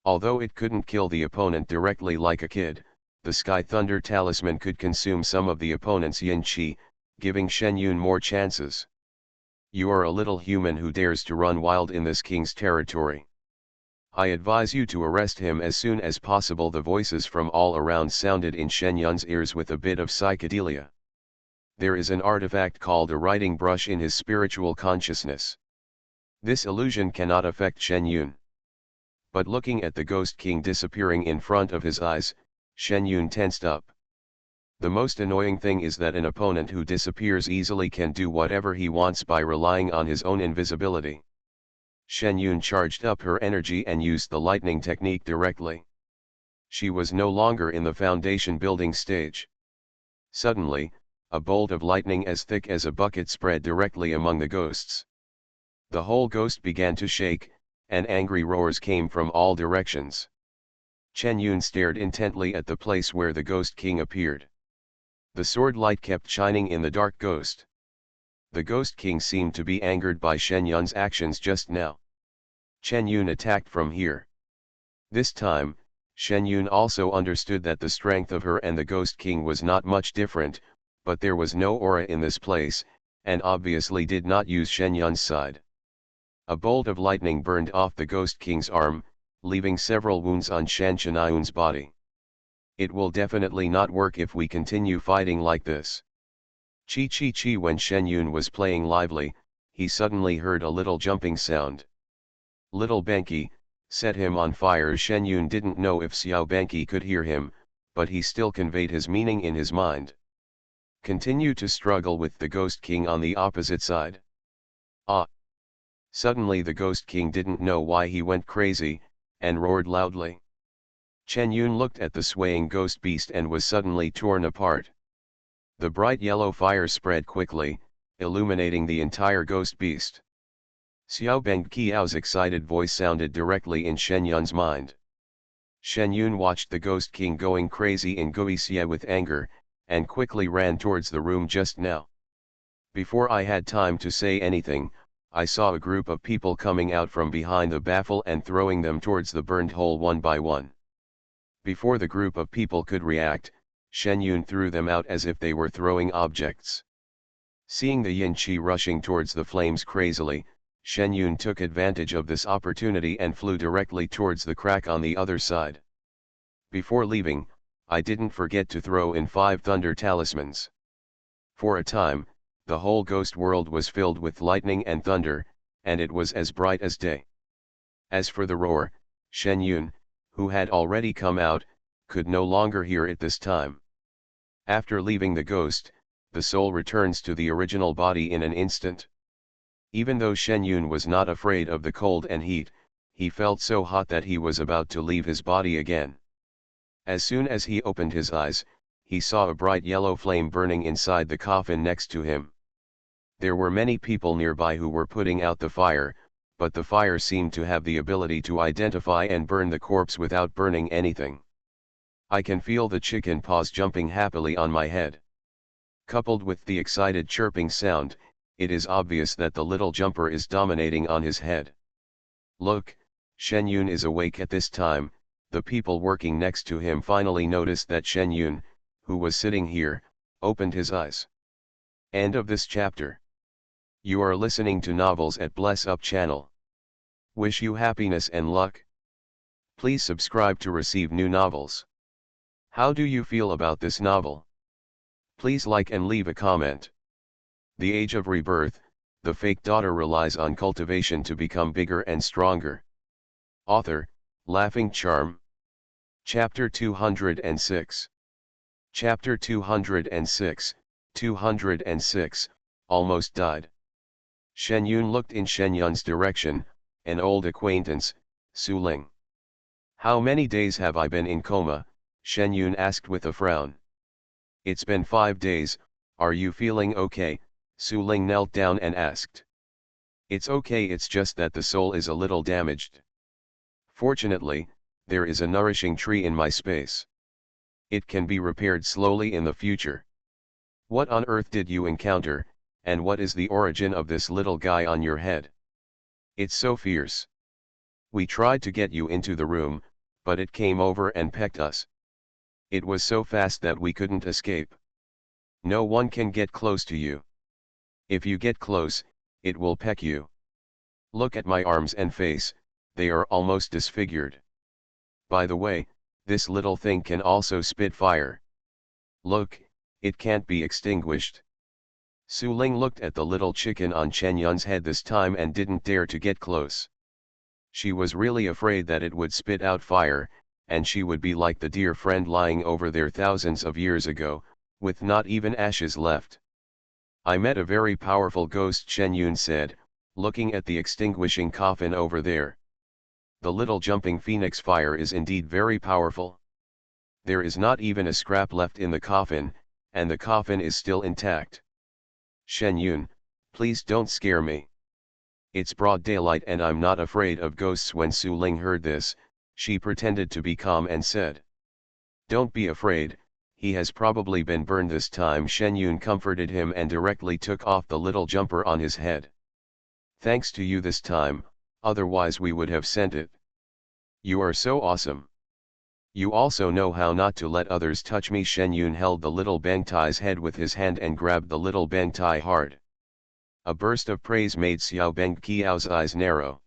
Speaker 1: Although it couldn't kill the opponent directly like a kid, the Sky Thunder Talisman could consume some of the opponent's yin qi, giving Shen Yun more chances. You are a little human who dares to run wild in this king's territory. I advise you to arrest him as soon as possible. The voices from all around sounded in Shen Yun's ears with a bit of psychedelia. There is an artifact called a writing brush in his spiritual consciousness. This illusion cannot affect Shen Yun. But looking at the Ghost King disappearing in front of his eyes, Shen Yun tensed up. The most annoying thing is that an opponent who disappears easily can do whatever he wants by relying on his own invisibility. Shen Yun charged up her energy and used the lightning technique directly. She was no longer in the foundation building stage. Suddenly, a bolt of lightning as thick as a bucket spread directly among the ghosts. The whole ghost began to shake, and angry roars came from all directions. Chen Yun stared intently at the place where the Ghost King appeared. The sword light kept shining in the dark ghost. The Ghost King seemed to be angered by Shen Yun's actions just now. Chen Yun attacked from here. This time, Shen Yun also understood that the strength of her and the Ghost King was not much different, but there was no aura in this place, and obviously did not use Shen Yun's side. A bolt of lightning burned off the Ghost King's arm, leaving several wounds on Shen Yun's body. It will definitely not work if we continue fighting like this. Chi chi chi. When Shen Yun was playing lively, he suddenly heard a little jumping sound. Little Benki, set him on fire. Shen Yun didn't know if Xiao Benki could hear him, but he still conveyed his meaning in his mind. Continue to struggle with the Ghost King on the opposite side. Ah! Suddenly the Ghost King didn't know why he went crazy, and roared loudly. Chen Yun looked at the swaying ghost beast and was suddenly torn apart. The bright yellow fire spread quickly, illuminating the entire ghost beast. Xiao Bengqiao's excited voice sounded directly in Shen Yun's mind. Shen Yun watched the Ghost King going crazy in Guixia with anger, and quickly ran towards the room just now. Before I had time to say anything, I saw a group of people coming out from behind the baffle and throwing them towards the burned hole one by one. Before the group of people could react, Shen Yun threw them out as if they were throwing objects. Seeing the yin qi rushing towards the flames crazily, Shen Yun took advantage of this opportunity and flew directly towards the crack on the other side. Before leaving, I didn't forget to throw in 5 thunder talismans. For a time, the whole ghost world was filled with lightning and thunder, and it was as bright as day. As for the roar, Shen Yun, who had already come out, could no longer hear it this time. After leaving the ghost, the soul returns to the original body in an instant. Even though Shen Yun was not afraid of the cold and heat, he felt so hot that he was about to leave his body again. As soon as he opened his eyes, he saw a bright yellow flame burning inside the coffin next to him. There were many people nearby who were putting out the fire, but the fire seemed to have the ability to identify and burn the corpse without burning anything. I can feel the chicken paws jumping happily on my head. Coupled with the excited chirping sound, it is obvious that the little jumper is dominating on his head. Look, Shen Yun is awake at this time. The people working next to him finally noticed that Shen Yun, who was sitting here, opened his eyes. End of this chapter. You are listening to Novels at Bless Up channel. Wish you happiness and luck. Please subscribe to receive new novels. How do you feel about this novel? Please like and leave a comment. The Age of Rebirth, the fake daughter relies on cultivation to become bigger and stronger. Author, Laughing Charm. Chapter 206. Chapter 206, 206, almost died. Shen Yun looked in Shen Yun's direction, an old acquaintance, Su Ling. How many days have I been in coma? Shen Yun asked with a frown. It's been 5 days, are you feeling okay? Su Ling knelt down and asked. It's okay, it's just that the soul is a little damaged. Fortunately, there is a nourishing tree in my space. It can be repaired slowly in the future. What on earth did you encounter, and what is the origin of this little guy on your head? It's so fierce. We tried to get you into the room, but it came over and pecked us. It was so fast that we couldn't escape. No one can get close to you. If you get close, it will peck you. Look at my arms and face, they are almost disfigured. By the way, this little thing can also spit fire. Look, it can't be extinguished. Su Ling looked at the little chicken on Chen Yun's head this time and didn't dare to get close. She was really afraid that it would spit out fire, and she would be like the dear friend lying over there thousands of years ago, with not even ashes left. I met a very powerful ghost, Chen Yun said, looking at the extinguishing coffin over there. The little jumping phoenix fire is indeed very powerful. There is not even a scrap left in the coffin, and the coffin is still intact. Shen Yun, please don't scare me. It's broad daylight and I'm not afraid of ghosts. When Su Ling heard this, she pretended to be calm and said. Don't be afraid, he has probably been burned this time. Shen Yun comforted him and directly took off the little jumper on his head. Thanks to you this time, otherwise we would have sent it. You are so awesome. You also know how not to let others touch me. Shen Yun held the little Bangtai's head with his hand and grabbed the little Bangtai hard. A burst of praise made Xiao Beng Qiao's eyes narrow.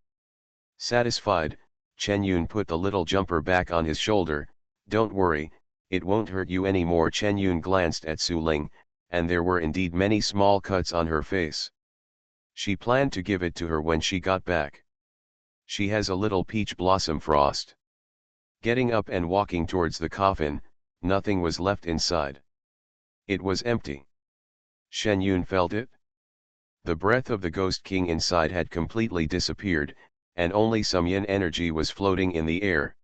Speaker 1: Satisfied, Chen Yun put the little jumper back on his shoulder. Don't worry, it won't hurt you anymore. Chen Yun glanced at Su Ling, and there were indeed many small cuts on her face. She planned to give it to her when she got back. She has a little peach blossom frost. Getting up and walking towards the coffin, nothing was left inside. It was empty. Shen Yun felt it. The breath of the Ghost King inside had completely disappeared, and only some yin energy was floating in the air.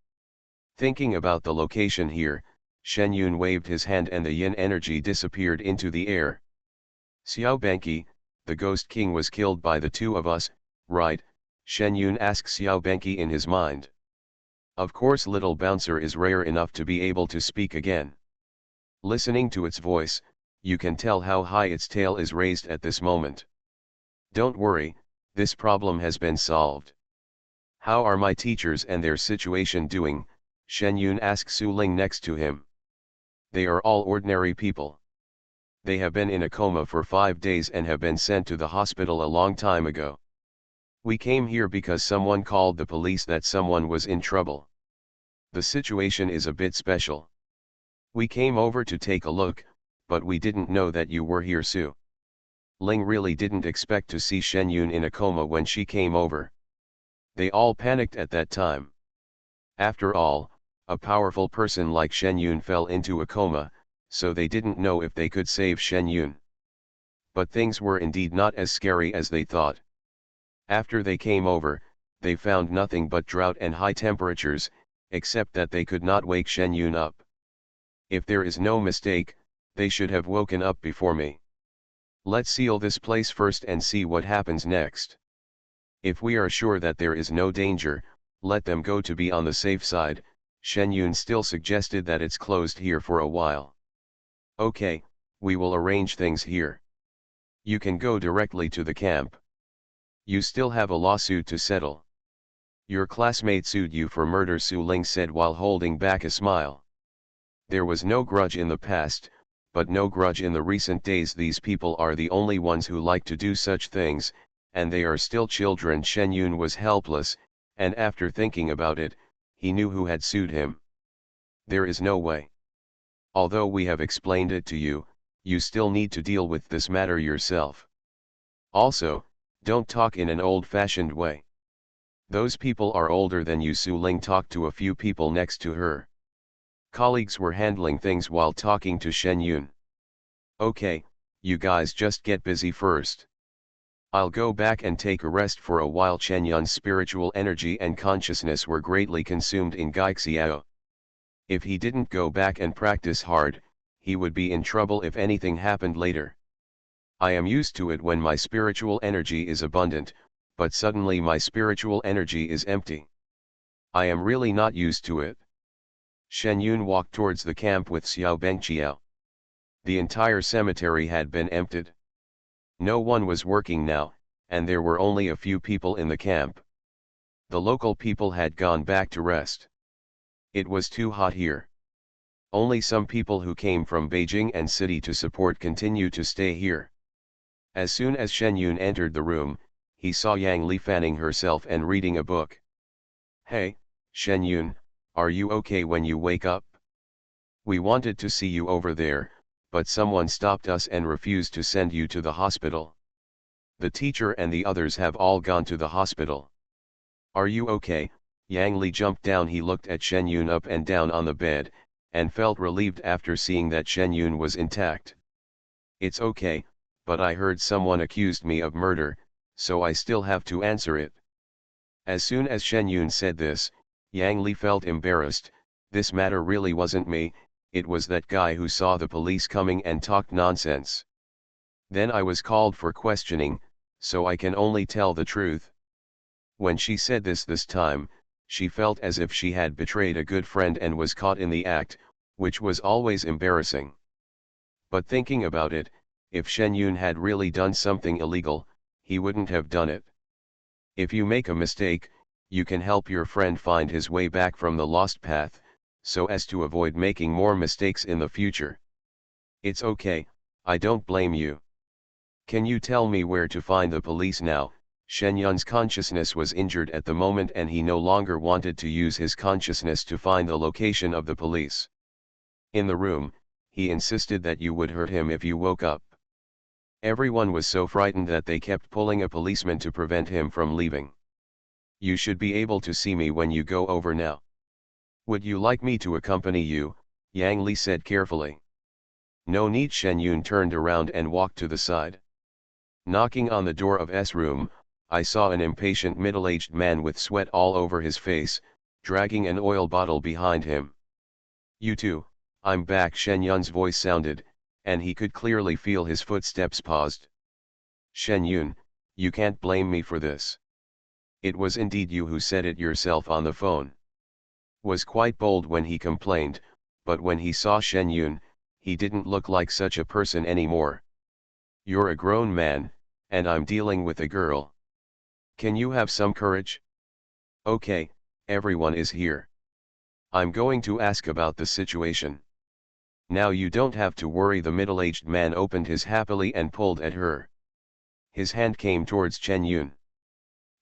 Speaker 1: Thinking about the location here, Shen Yun waved his hand and the yin energy disappeared into the air. Xiao Benqi, the Ghost King was killed by the two of us, right? Shen Yun asked Xiao Benqi in his mind. Of course, little bouncer is rare enough to be able to speak again. Listening to its voice, you can tell how high its tail is raised at this moment. Don't worry, this problem has been solved. How are my teachers and their situation doing? Shen Yun asked Su Ling next to him. They are all ordinary people. They have been in a coma for 5 days and have been sent to the hospital a long time ago. We came here because someone called the police that someone was in trouble. The situation is a bit special. We came over to take a look, but we didn't know that you were here. Su Ling really didn't expect to see Shen Yun in a coma when she came over. They all panicked at that time. After all, a powerful person like Shen Yun fell into a coma, so they didn't know if they could save Shen Yun. But things were indeed not as scary as they thought. After they came over, they found nothing but drought and high temperatures, except that they could not wake Shen Yun up. If there is no mistake, they should have woken up before me. Let's seal this place first and see what happens next. If we are sure that there is no danger, let them go to be on the safe side. Shen Yun still suggested that it's closed here for a while. Okay, we will arrange things here. You can go directly to the camp. You still have a lawsuit to settle. Your classmate sued you for murder, Su Ling said while holding back a smile. There was no grudge in the past, but no grudge in the recent days. These people are the only ones who like to do such things, and they are still children. Shen Yun was helpless, and after thinking about it, he knew who had sued him. There is no way. Although we have explained it to you, you still need to deal with this matter yourself. Also, don't talk in an old-fashioned way. Those people are older than you. Su Ling talked to a few people next to her. Colleagues were handling things while talking to Shen Yun. Okay, you guys just get busy first. I'll go back and take a rest for a while. Chen Yun's spiritual energy and consciousness were greatly consumed in Gaixiao. If he didn't go back and practice hard, he would be in trouble if anything happened later. I am used to it when my spiritual energy is abundant, but suddenly my spiritual energy is empty. I am really not used to it. Shen Yun walked towards the camp with Xiao Bengqiao. The entire cemetery had been emptied. No one was working now, and there were only a few people in the camp. The local people had gone back to rest. It was too hot here. Only some people who came from Beijing and city to support continue to stay here. As soon as Shen Yun entered the room, he saw Yang Li fanning herself and reading a book. Hey, Shen Yun, are you okay when you wake up? We wanted to see you over there, but someone stopped us and refused to send you to the hospital. The teacher and the others have all gone to the hospital. Are you okay? Yang Li jumped down. He looked at Shen Yun up and down on the bed, and felt relieved after seeing that Shen Yun was intact. It's okay, but I heard someone accused me of murder, so I still have to answer it. As soon as Shen Yun said this, Yang Li felt embarrassed. This matter really wasn't me, it was that guy who saw the police coming and talked nonsense. Then I was called for questioning, so I can only tell the truth. When she said this time, she felt as if she had betrayed a good friend and was caught in the act, which was always embarrassing. But thinking about it, if Shen Yun had really done something illegal, he wouldn't have done it. If you make a mistake, you can help your friend find his way back from the lost path, so as to avoid making more mistakes in the future. It's okay, I don't blame you. Can you tell me where to find the police now? Shen Yun's consciousness was injured at the moment and he no longer wanted to use his consciousness to find the location of the police. In the room, he insisted that you would hurt him if you woke up. Everyone was so frightened that they kept pulling a policeman to prevent him from leaving. You should be able to see me when you go over now. Would you like me to accompany you? Yang Li said carefully. No need. Shen Yun turned around and walked to the side. Knocking on the door of S room, I saw an impatient middle-aged man with sweat all over his face, dragging an oil bottle behind him. You too, I'm back. Shen Yun's voice sounded, and he could clearly feel his footsteps paused. Shen Yun, you can't blame me for this. It was indeed you who said it yourself on the phone. Was quite bold when he complained, but when he saw Shen Yun, he didn't look like such a person anymore. You're a grown man, and I'm dealing with a girl. Can you have some courage? Okay, everyone is here. I'm going to ask about the situation. Now you don't have to worry. The middle-aged man opened his happily and pulled at her. His hand came towards Shen Yun.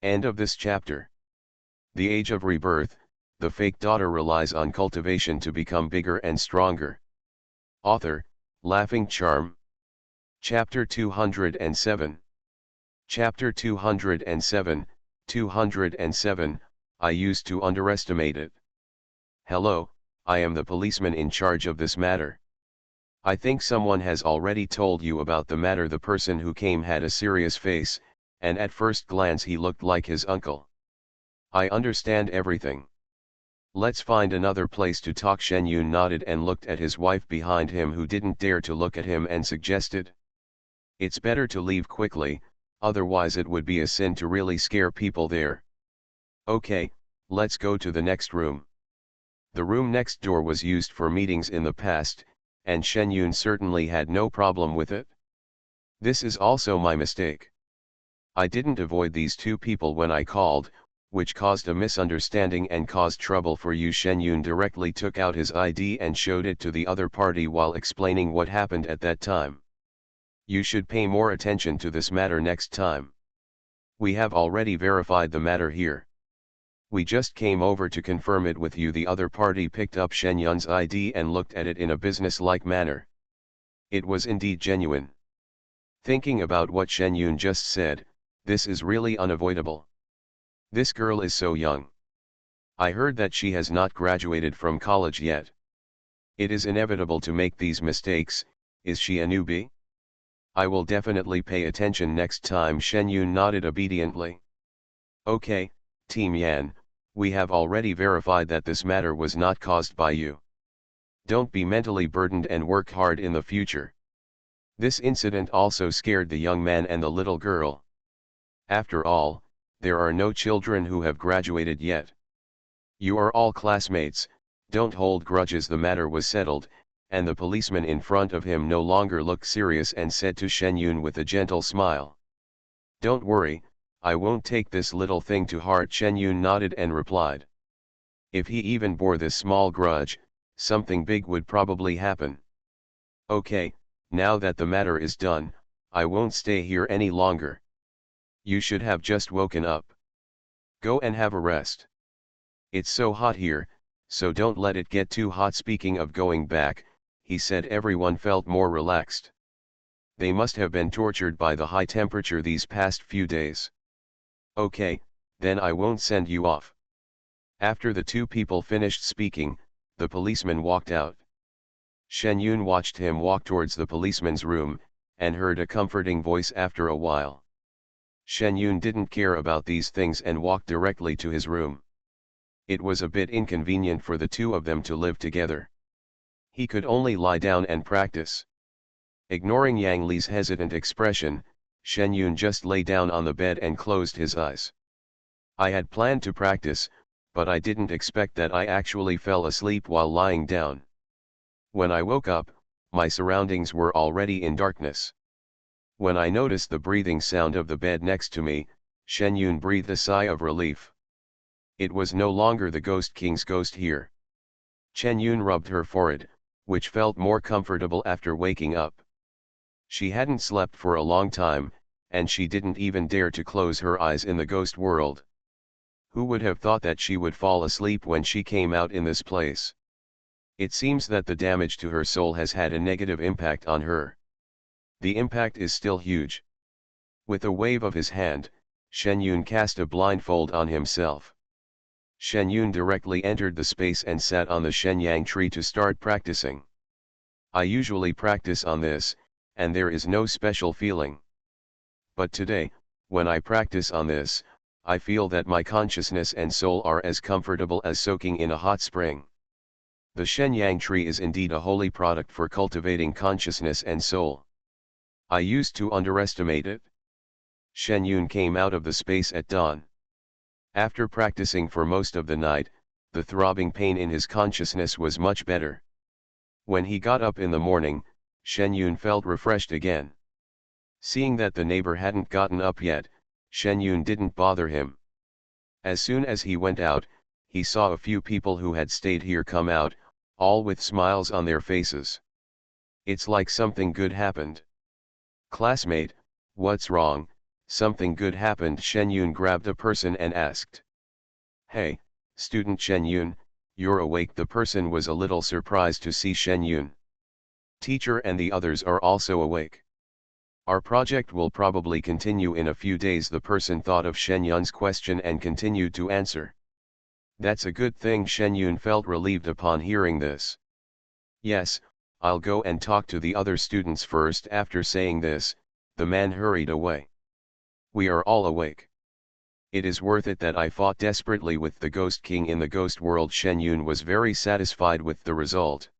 Speaker 1: End of this chapter. The Age of Rebirth, the fake daughter relies on cultivation to become bigger and stronger. Author, Laughing Charm. Chapter 207. Chapter 207, 207, I used to underestimate it. Hello, I am the policeman in charge of this matter. I think someone has already told you about the matter. The person who came had a serious face, and at first glance he looked like his uncle. I understand everything. Let's find another place to talk. Shen Yun nodded and looked at his wife behind him, who didn't dare to look at him, and suggested, it's better to leave quickly, otherwise it would be a sin to really scare people there. Okay, let's go to the next room. The room next door was used for meetings in the past, and Shen Yun certainly had no problem with it. This is also my mistake. I didn't avoid these two people when I called, which caused a misunderstanding and caused trouble for you. Shen Yun directly took out his ID and showed it to the other party while explaining what happened at that time. You should pay more attention to this matter next time. We have already verified the matter here. We just came over to confirm it with you. The other party picked up Shen Yun's ID and looked at it in a business-like manner. It was indeed genuine. Thinking about what Shen Yun just said, this is really unavoidable. This girl is so young. I heard that she has not graduated from college yet. It is inevitable to make these mistakes. Is she a newbie? I will definitely pay attention next time. Shen Yun nodded obediently. Okay, Team Yan, we have already verified that this matter was not caused by you. Don't be mentally burdened and work hard in the future. This incident also scared the young man and the little girl. After all, there are no children who have graduated yet. You are all classmates, don't hold grudges. The matter was settled, and the policeman in front of him no longer looked serious and said to Shen Yun with a gentle smile. Don't worry, I won't take this little thing to heart. Shen Yun nodded and replied. If he even bore this small grudge, something big would probably happen. Okay, now that the matter is done, I won't stay here any longer. You should have just woken up. Go and have a rest. It's so hot here, so don't let it get too hot. Speaking of going back, he said. Everyone felt more relaxed. They must have been tortured by the high temperature these past few days. Okay, then I won't send you off. After the two people finished speaking, the policeman walked out. Shen Yun watched him walk towards the policeman's room, and heard a comforting voice after a while. Shen Yun didn't care about these things and walked directly to his room. It was a bit inconvenient for the two of them to live together. He could only lie down and practice. Ignoring Yang Li's hesitant expression, Shen Yun just lay down on the bed and closed his eyes. I had planned to practice, but I didn't expect that I actually fell asleep while lying down. When I woke up, my surroundings were already in darkness. When I noticed the breathing sound of the bed next to me, Shen Yun breathed a sigh of relief. It was no longer the Ghost King's ghost here. Shen Yun rubbed her forehead, which felt more comfortable after waking up. She hadn't slept for a long time, and she didn't even dare to close her eyes in the ghost world. Who would have thought that she would fall asleep when she came out in this place? It seems that the damage to her soul has had a negative impact on her. The impact is still huge. With a wave of his hand, Shen Yun cast a blindfold on himself. Shen Yun directly entered the space and sat on the Shenyang tree to start practicing. I usually practice on this, and there is no special feeling. But today, when I practice on this, I feel that my consciousness and soul are as comfortable as soaking in a hot spring. The Shenyang tree is indeed a holy product for cultivating consciousness and soul. I used to underestimate it. Shen Yun came out of the space at dawn. After practicing for most of the night, the throbbing pain in his consciousness was much better. When he got up in the morning, Shen Yun felt refreshed again. Seeing that the neighbor hadn't gotten up yet, Shen Yun didn't bother him. As soon as he went out, he saw a few people who had stayed here come out, all with smiles on their faces. It's like something good happened. Classmate, what's wrong? Something good happened. Shen Yun grabbed a person and asked. Hey, student Shen Yun, you're awake. The person was a little surprised to see Shen Yun. Teacher and the others are also awake. Our project will probably continue in a few days. The person thought of Shen Yun's question and continued to answer. That's a good thing. Shen Yun felt relieved upon hearing this. Yes, I'll go and talk to the other students first. After saying this, the man hurried away. We are all awake. It is worth it that I fought desperately with the Ghost King in the ghost world. Shen Yun was very satisfied with the result.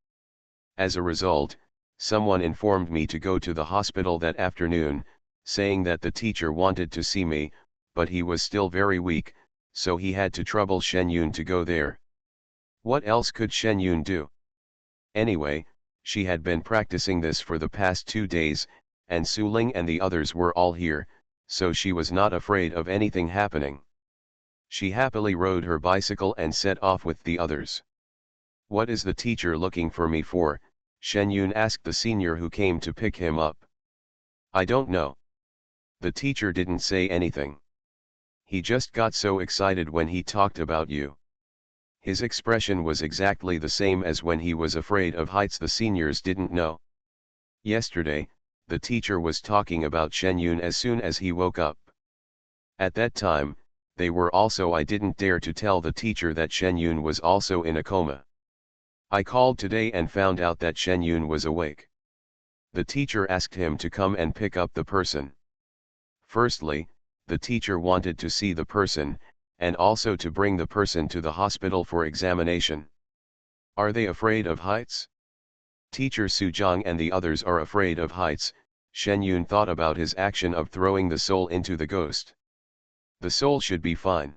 Speaker 1: As a result, someone informed me to go to the hospital that afternoon, saying that the teacher wanted to see me, but he was still very weak, so he had to trouble Shen Yun to go there. What else could Shen Yun do? Anyway, she had been practicing this for the past 2 days, and Su Ling and the others were all here, so she was not afraid of anything happening. She happily rode her bicycle and set off with the others. What is the teacher looking for me for? Shen Yun asked the senior who came to pick him up. I don't know. The teacher didn't say anything. He just got so excited when he talked about you. His expression was exactly the same as when he was afraid of heights. The seniors didn't know. Yesterday, the teacher was talking about Shen Yun as soon as he woke up. At that time, they were also. I didn't dare to tell the teacher that Shen Yun was also in a coma. I called today and found out that Shen Yun was awake. The teacher asked him to come and pick up the person. Firstly, the teacher wanted to see the person, and also to bring the person to the hospital for examination. Are they afraid of heights? Teacher Sujong and the others are afraid of heights. Shen Yun thought about his action of throwing the soul into the ghost. The soul should be fine.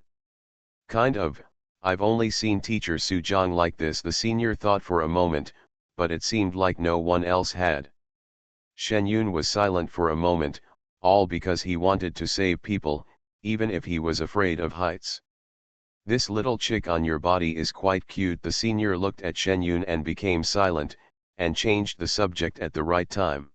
Speaker 1: Kind of. I've only seen teacher Sujong like this, the senior thought for a moment, but it seemed like no one else had. Shen Yun was silent for a moment, all because he wanted to save people, even if he was afraid of heights. This little chick on your body is quite cute. The senior looked at Shen Yun and became silent, and changed the subject at the right time.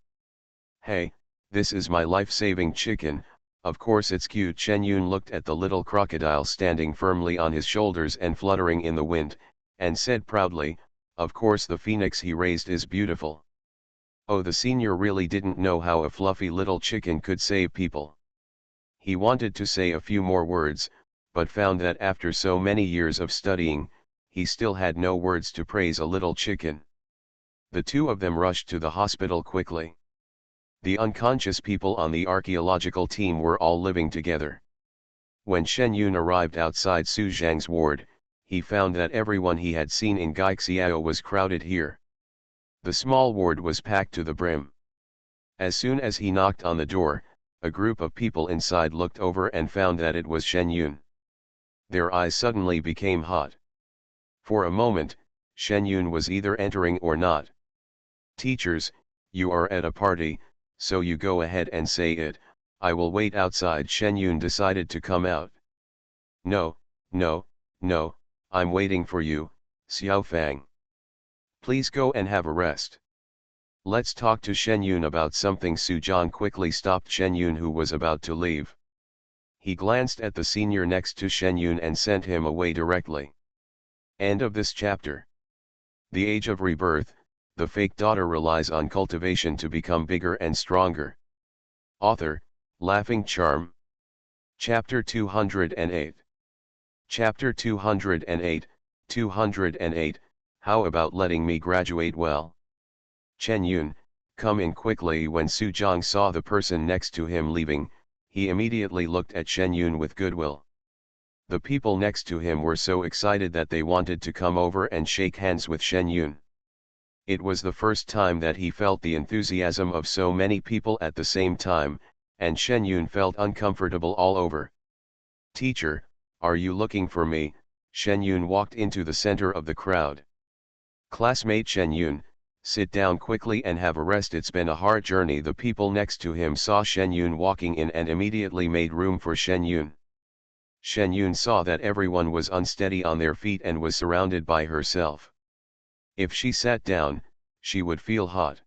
Speaker 1: Hey, this is my life-saving chicken. Of course it's cute. Shen Yun looked at the little crocodile standing firmly on his shoulders and fluttering in the wind, and said proudly, of course the phoenix he raised is beautiful. Oh, the senior really didn't know how a fluffy little chicken could save people. He wanted to say a few more words, but found that after so many years of studying, he still had no words to praise a little chicken. The two of them rushed to the hospital quickly. The unconscious people on the archaeological team were all living together. When Shen Yun arrived outside Su Zhang's ward, he found that everyone he had seen in Gaixiao was crowded here. The small ward was packed to the brim. As soon as he knocked on the door, a group of people inside looked over and found that it was Shen Yun. Their eyes suddenly became hot. For a moment, Shen Yun was either entering or not. Teachers, you are at a party, so you go ahead and say it. I will wait outside. Shen Yun decided to come out. No, no, no, I'm waiting for you, Xiao Fang. Please go and have a rest. Let's talk to Shen Yun about something. Su Zhang quickly stopped Shen Yun, who was about to leave. He glanced at the senior next to Shen Yun and sent him away directly. End of this chapter. The Age of Rebirth. The fake daughter relies on cultivation to become bigger and stronger. Author, Laughing Charm. Chapter 208. Chapter 208, 208, How about letting me graduate well? Chen Yun, come in quickly. When Su Zhang saw the person next to him leaving, he immediately looked at Shen Yun with goodwill. The people next to him were so excited that they wanted to come over and shake hands with Shen Yun. It was the first time that he felt the enthusiasm of so many people at the same time, and Shen Yun felt uncomfortable all over. Teacher, are you looking for me? Shen Yun walked into the center of the crowd. Classmate Shen Yun, sit down quickly and have a rest. It's been a hard journey. The people next to him saw Shen Yun walking in and immediately made room for Shen Yun. Shen Yun saw that everyone was unsteady on their feet and was surrounded by herself. If she sat down, she would feel hot.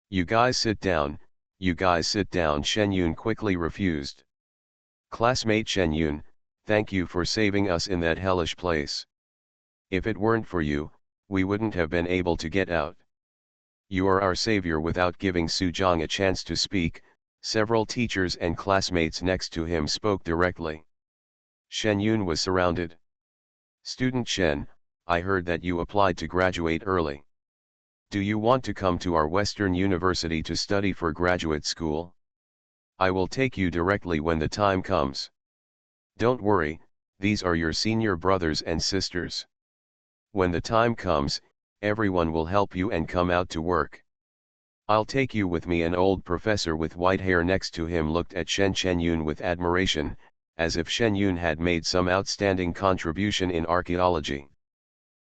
Speaker 1: You guys sit down, you guys sit down. Shen Yun quickly refused. Classmate Shen Yun, thank you for saving us in that hellish place. If it weren't for you, we wouldn't have been able to get out. You are our savior. Without giving Su Zhang a chance to speak, several teachers and classmates next to him spoke directly. Shen Yun was surrounded. Student Shen, I heard that you applied to graduate early. Do you want to come to our Western University to study for graduate school? I will take you directly when the time comes. Don't worry, these are your senior brothers and sisters. When the time comes, everyone will help you and come out to work. I'll take you with me. An old professor with white hair next to him looked at Shen Yun with admiration, as if Shen Yun had made some outstanding contribution in archaeology.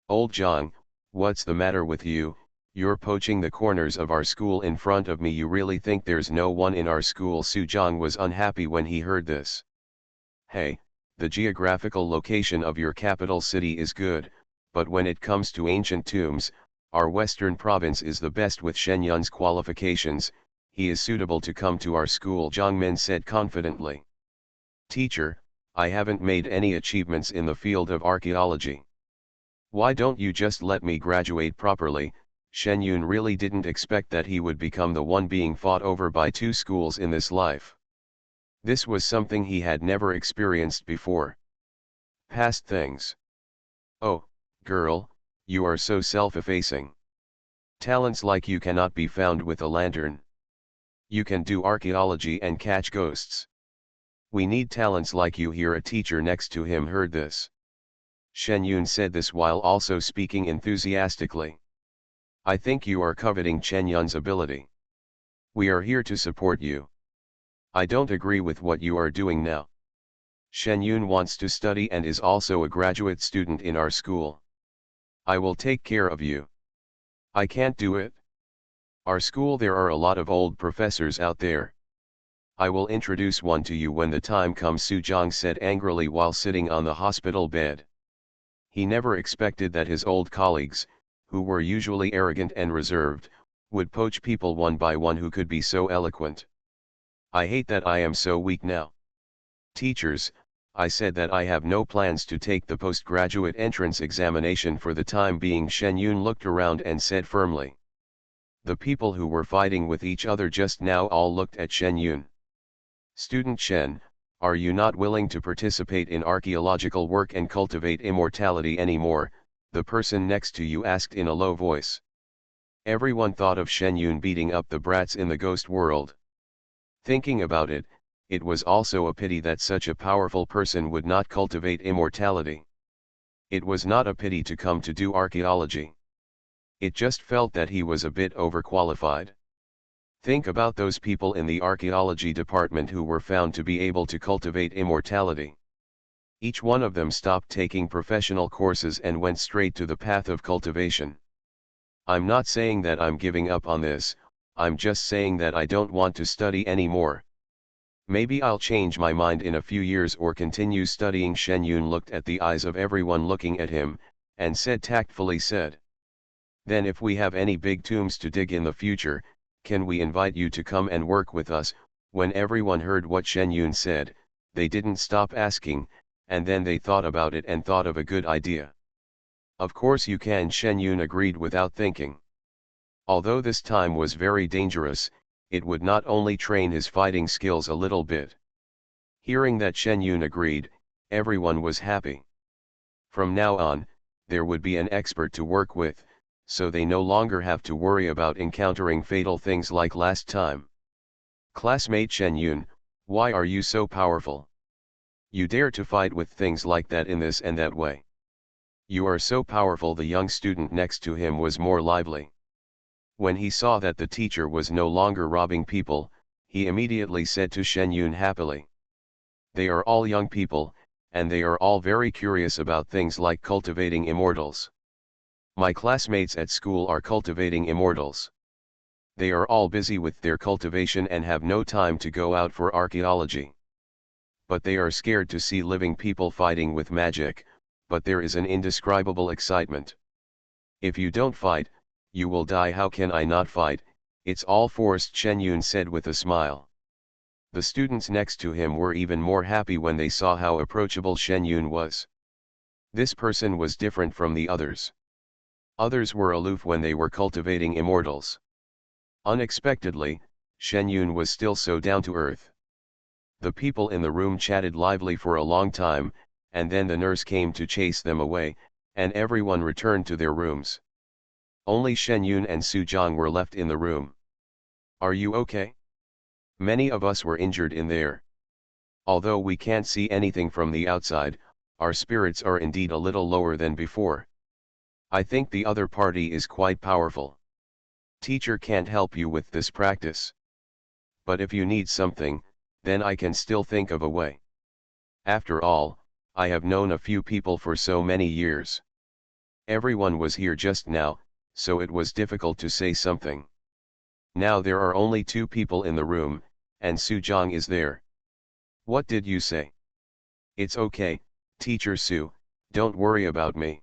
Speaker 1: Old Zhang, what's the matter with you? You're poaching the corners of our school in front of me. You really think there's no one in our school? Su Zhang was unhappy when he heard this. Hey, the geographical location of your capital city is good, but when it comes to ancient tombs, our western province is the best. With Shen Yun's qualifications, he is suitable to come to our school, Zhang Min said confidently. Teacher, I haven't made any achievements in the field of archaeology. Why don't you just let me graduate properly? Shen Yun really didn't expect that he would become the one being fought over by two schools in this life. This was something he had never experienced before. Past things. Oh, girl, you are so self-effacing. Talents like you cannot be found with a lantern. You can do archaeology and catch ghosts. We need talents like you here. A teacher next to him heard this. Shen Yun said this while also speaking enthusiastically. I think you are coveting Chen Yun's ability. We are here to support you. I don't agree with what you are doing now. Shen Yun wants to study and is also a graduate student in our school. I will take care of you. I can't do it. Our school, there are a lot of old professors out there. I will introduce one to you when the time comes, Su Zhang said angrily while sitting on the hospital bed. He never expected that his old colleagues, who were usually arrogant and reserved, would poach people one by one who could be so eloquent. I hate that I am so weak now. Teachers, I said that I have no plans to take the postgraduate entrance examination for the time being. Shen Yun looked around and said firmly. The people who were fighting with each other just now all looked at Shen Yun. Student Shen, are you not willing to participate in archaeological work and cultivate immortality anymore? The person next to you asked in a low voice. Everyone thought of Shen Yun beating up the brats in the ghost world. Thinking about it, it was also a pity that such a powerful person would not cultivate immortality. It was not a pity to come to do archaeology. It just felt that he was a bit overqualified. Think about those people in the archaeology department who were found to be able to cultivate immortality. Each one of them stopped taking professional courses and went straight to the path of cultivation. I'm not saying that I'm giving up on this, I'm just saying that I don't want to study anymore. Maybe I'll change my mind in a few years or continue studying. Shen Yun looked at the eyes of everyone looking at him, and tactfully said. Then if we have any big tombs to dig in the future, can we invite you to come and work with us? When everyone heard what Shen Yun said, they didn't stop asking, and then they thought about it and thought of a good idea. Of course you can, Shen Yun agreed without thinking. Although this time was very dangerous, it would not only train his fighting skills a little bit. Hearing that Shen Yun agreed, everyone was happy. From now on, there would be an expert to work with, so they no longer have to worry about encountering fatal things like last time. Classmate Shen Yun, why are you so powerful? You dare to fight with things like that in this and that way. You are so powerful. The young student next to him was more lively. When he saw that the teacher was no longer robbing people, he immediately said to Shen Yun happily. They are all young people, and they are all very curious about things like cultivating immortals. My classmates at school are cultivating immortals. They are all busy with their cultivation and have no time to go out for archaeology. But they are scared to see living people fighting with magic, but there is an indescribable excitement. If you don't fight, you will die. How can I not fight? It's all forced, Shen Yun said with a smile. The students next to him were even more happy when they saw how approachable Shen Yun was. This person was different from the others. Others were aloof when they were cultivating immortals. Unexpectedly, Shen Yun was still so down to earth. The people in the room chatted lively for a long time, and then the nurse came to chase them away, and everyone returned to their rooms. Only Shen Yun and Su Zhang were left in the room. Are you okay? Many of us were injured in there. Although we can't see anything from the outside, our spirits are indeed a little lower than before. I think the other party is quite powerful. Teacher can't help you with this practice. But if you need something, then I can still think of a way. After all, I have known a few people for so many years. Everyone was here just now, so it was difficult to say something. Now there are only two people in the room, and Su Zhang is there. What did you say? It's okay, Teacher Su, don't worry about me.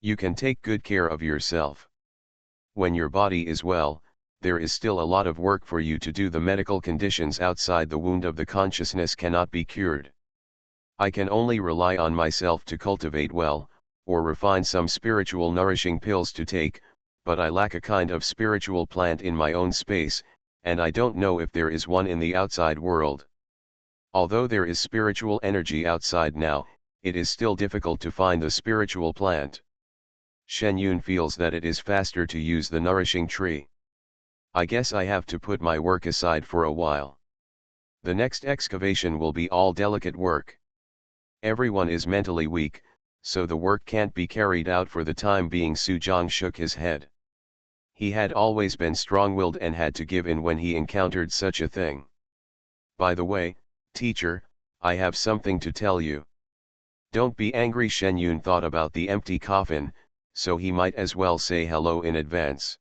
Speaker 1: You can take good care of yourself. When your body is well, there is still a lot of work for you to do. The medical conditions outside the wound of the consciousness cannot be cured. I can only rely on myself to cultivate well, or refine some spiritual nourishing pills to take, but I lack a kind of spiritual plant in my own space, and I don't know if there is one in the outside world. Although there is spiritual energy outside now, it is still difficult to find the spiritual plant. Shen Yun feels that it is faster to use the nourishing tree. I guess I have to put my work aside for a while. The next excavation will be all delicate work. Everyone is mentally weak, so the work can't be carried out for the time being. Suzhang shook his head. He had always been strong-willed and had to give in when he encountered such a thing. By the way, teacher, I have something to tell you. Don't be angry. Shen Yun thought about the empty coffin, so he might as well say hello in advance.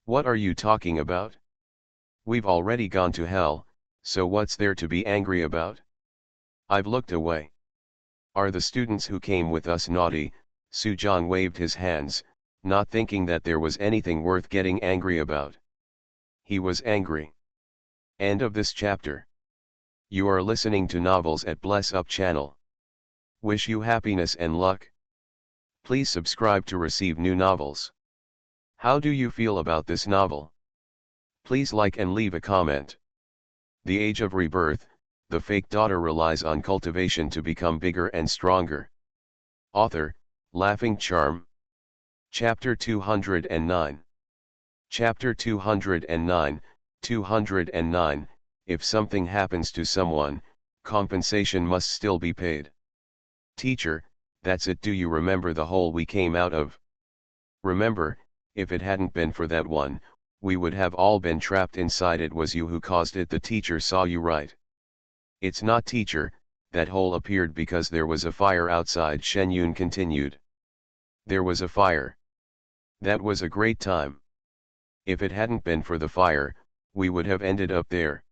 Speaker 1: What are you talking about? We've already gone to hell, so what's there to be angry about? I've looked away. Are the students who came with us naughty? Suzhang waved his hands, not thinking that there was anything worth getting angry about. He was angry. End of this chapter. You are listening to Novels at Bless Up channel. Wish you happiness and luck. Please subscribe to receive new novels. How do you feel about this novel? Please like and leave a comment. The Age of Rebirth, the fake daughter relies on cultivation to become bigger and stronger. Author, Laughing Charm. Chapter 209. Chapter 209, 209, if something happens to someone, compensation must still be paid. Teacher, that's it. Do you remember the hole we came out of? Remember, if it hadn't been for that one, we would have all been trapped inside. It was you who caused it. The teacher saw you, right? It's not, teacher, that hole appeared because there was a fire outside. Shen Yun continued. There was a fire. That was a great time. If it hadn't been for the fire, we would have ended up there.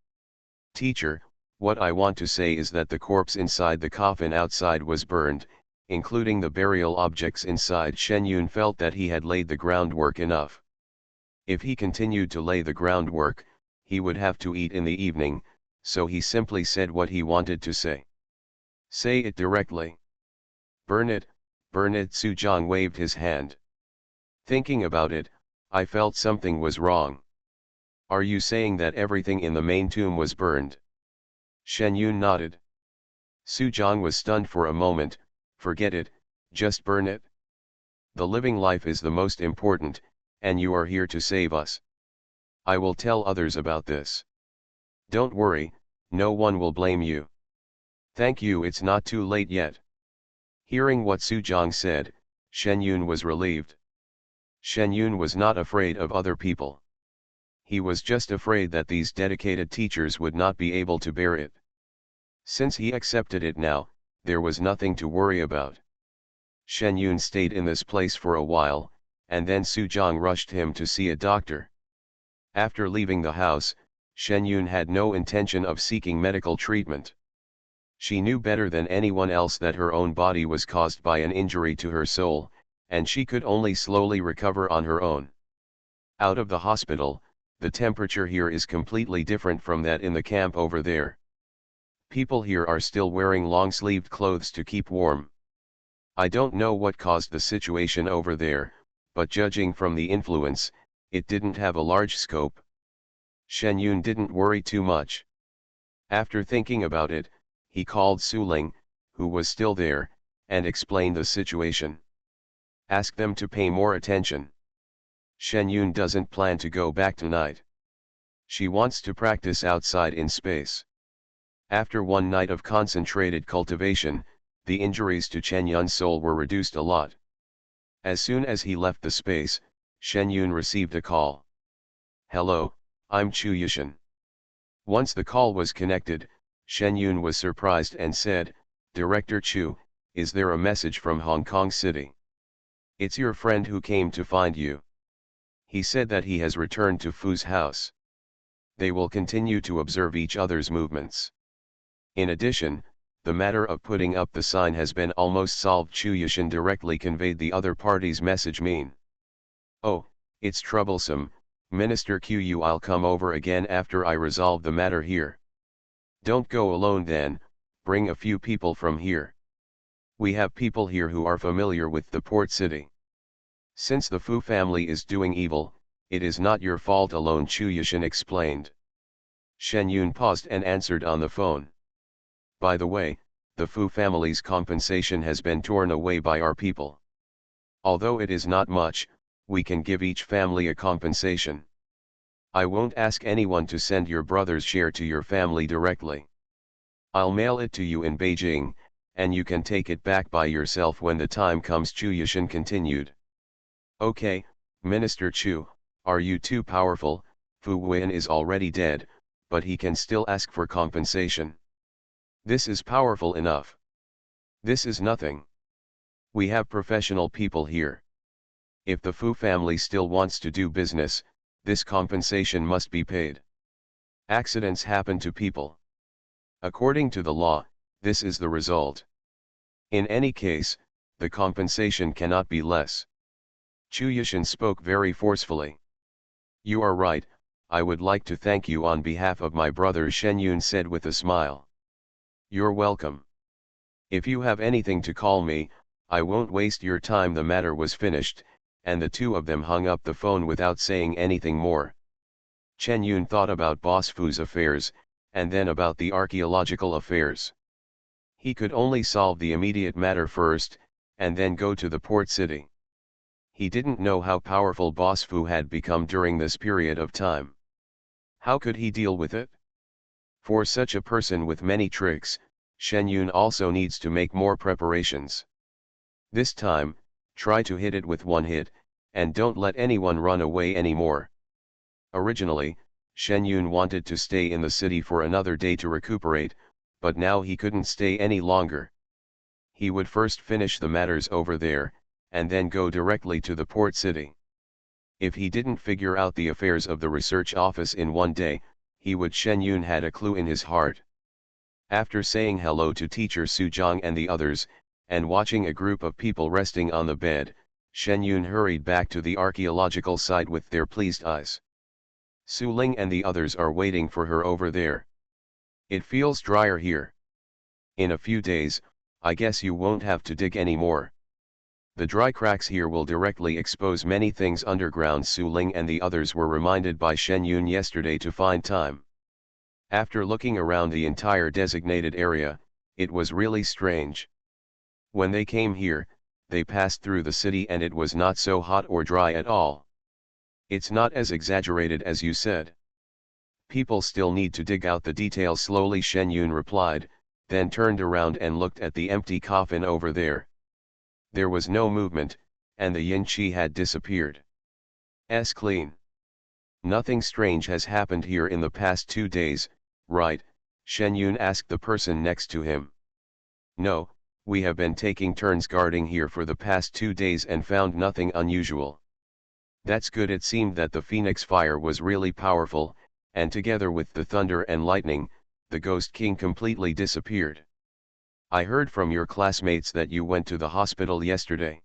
Speaker 1: Teacher, what I want to say is that the corpse inside the coffin outside was burned, including the burial objects inside. Shen Yun felt that he had laid the groundwork enough. If he continued to lay the groundwork, he would have to eat in the evening, so he simply said what he wanted to say. Say it directly. Burn it, burn it. Suzhang waved his hand. Thinking about it, I felt something was wrong. Are you saying that everything in the main tomb was burned? Shen Yun nodded. Suzhang was stunned for a moment. Forget it, just burn it. The living life is the most important, and you are here to save us. I will tell others about this. Don't worry, no one will blame you. Thank you. It's not too late yet. Hearing what Suzhang said, Shen Yun was relieved. Shen Yun was not afraid of other people. He was just afraid that these dedicated teachers would not be able to bear it. Since he accepted it now, there was nothing to worry about. Shen Yun stayed in this place for a while, and then Suzhang rushed him to see a doctor. After leaving the house, Shen Yun had no intention of seeking medical treatment. She knew better than anyone else that her own body was caused by an injury to her soul, and she could only slowly recover on her own. Out of the hospital, the temperature here is completely different from that in the camp over there. People here are still wearing long-sleeved clothes to keep warm. I don't know what caused the situation over there, but judging from the influence, it didn't have a large scope. Shen Yun didn't worry too much. After thinking about it, he called Su Ling, who was still there, and explained the situation. Ask them to pay more attention. Shen Yun doesn't plan to go back tonight. She wants to practice outside in space. After one night of concentrated cultivation, the injuries to Chen Yun's soul were reduced a lot. As soon as he left the space, Shen Yun received a call. Hello, I'm Chu Yushin. Once the call was connected, Shen Yun was surprised and said, Director Chu, is there a message from Hong Kong City? It's your friend who came to find you. He said that he has returned to Fu's house. They will continue to observe each other's movements. In addition, the matter of putting up the sign has been almost solved. Chu Yushin directly conveyed the other party's message. Oh, it's troublesome, Minister Qu. I'll come over again after I resolve the matter here. Don't go alone then, bring a few people from here. We have people here who are familiar with the port city. Since the Fu family is doing evil, it is not your fault alone, Chu Yushin explained. Shen Yun paused and answered on the phone. By the way, the Fu family's compensation has been torn away by our people. Although it is not much, we can give each family a compensation. I won't ask anyone to send your brother's share to your family directly. I'll mail it to you in Beijing, and you can take it back by yourself when the time comes, Chu Yushin continued. Okay, Minister Chu, are you too powerful? Fu Wen is already dead, but he can still ask for compensation. This is powerful enough. This is nothing. We have professional people here. If the Fu family still wants to do business, this compensation must be paid. Accidents happen to people. According to the law, this is the result. In any case, the compensation cannot be less. Chu Yushin spoke very forcefully. You are right, I would like to thank you on behalf of my brother, Shen Yun said with a smile. You're welcome. If you have anything to call me, I won't waste your time. The matter was finished, and the two of them hung up the phone without saying anything more. Chen Yun thought about Boss Fu's affairs, and then about the archaeological affairs. He could only solve the immediate matter first, and then go to the port city. He didn't know how powerful Boss Fu had become during this period of time. How could he deal with it? For such a person with many tricks, Shen Yun also needs to make more preparations. This time, try to hit it with one hit, and don't let anyone run away anymore. Originally, Shen Yun wanted to stay in the city for another day to recuperate, but now he couldn't stay any longer. He would first finish the matters over there, and then go directly to the port city. If he didn't figure out the affairs of the research office in one day, he would. Shen Yun had a clue in his heart. After saying hello to teacher Su Zhang and the others, and watching a group of people resting on the bed, Shen Yun hurried back to the archaeological site with their pleased eyes. Su Ling and the others are waiting for her over there. It feels drier here. In a few days, I guess you won't have to dig anymore. The dry cracks here will directly expose many things underground. Su Ling and the others were reminded by Shen Yun yesterday to find time. After looking around the entire designated area, it was really strange. When they came here, they passed through the city and it was not so hot or dry at all. It's not as exaggerated as you said. People still need to dig out the details slowly, Shen Yun replied, then turned around and looked at the empty coffin over there. There was no movement, and the yin qi had disappeared. Clean. Nothing strange has happened here in the past 2 days, right? Shen Yun asked the person next to him. No, we have been taking turns guarding here for the past 2 days and found nothing unusual. That's good. It seemed that the Phoenix fire was really powerful, and together with the thunder and lightning, the Ghost King completely disappeared. I heard from your classmates that you went to the hospital yesterday.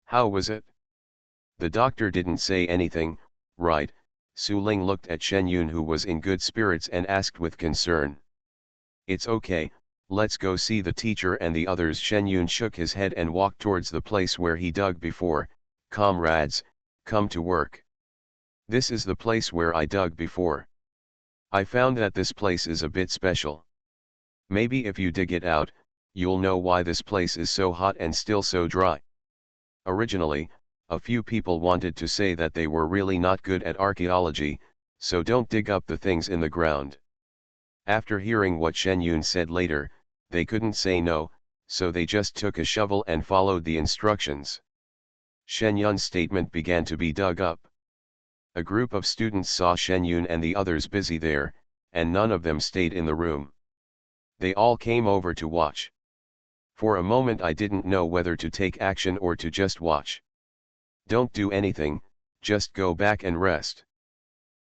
Speaker 1: How was it? The doctor didn't say anything, right? Su Ling looked at Shen Yun, who was in good spirits, and asked with concern. It's okay, let's go see the teacher and the others. Shen Yun shook his head and walked towards the place where he dug before. Comrades, come to work. This is the place where I dug before. I found that this place is a bit special. Maybe if you dig it out, you'll know why this place is so hot and still so dry. Originally, a few people wanted to say that they were really not good at archaeology, so don't dig up the things in the ground. After hearing what Shen Yun said later, they couldn't say no, so they just took a shovel and followed the instructions. Shen Yun's statement began to be dug up. A group of students saw Shen Yun and the others busy there, and none of them stayed in the room. They all came over to watch. For a moment I didn't know whether to take action or to just watch. Don't do anything, just go back and rest.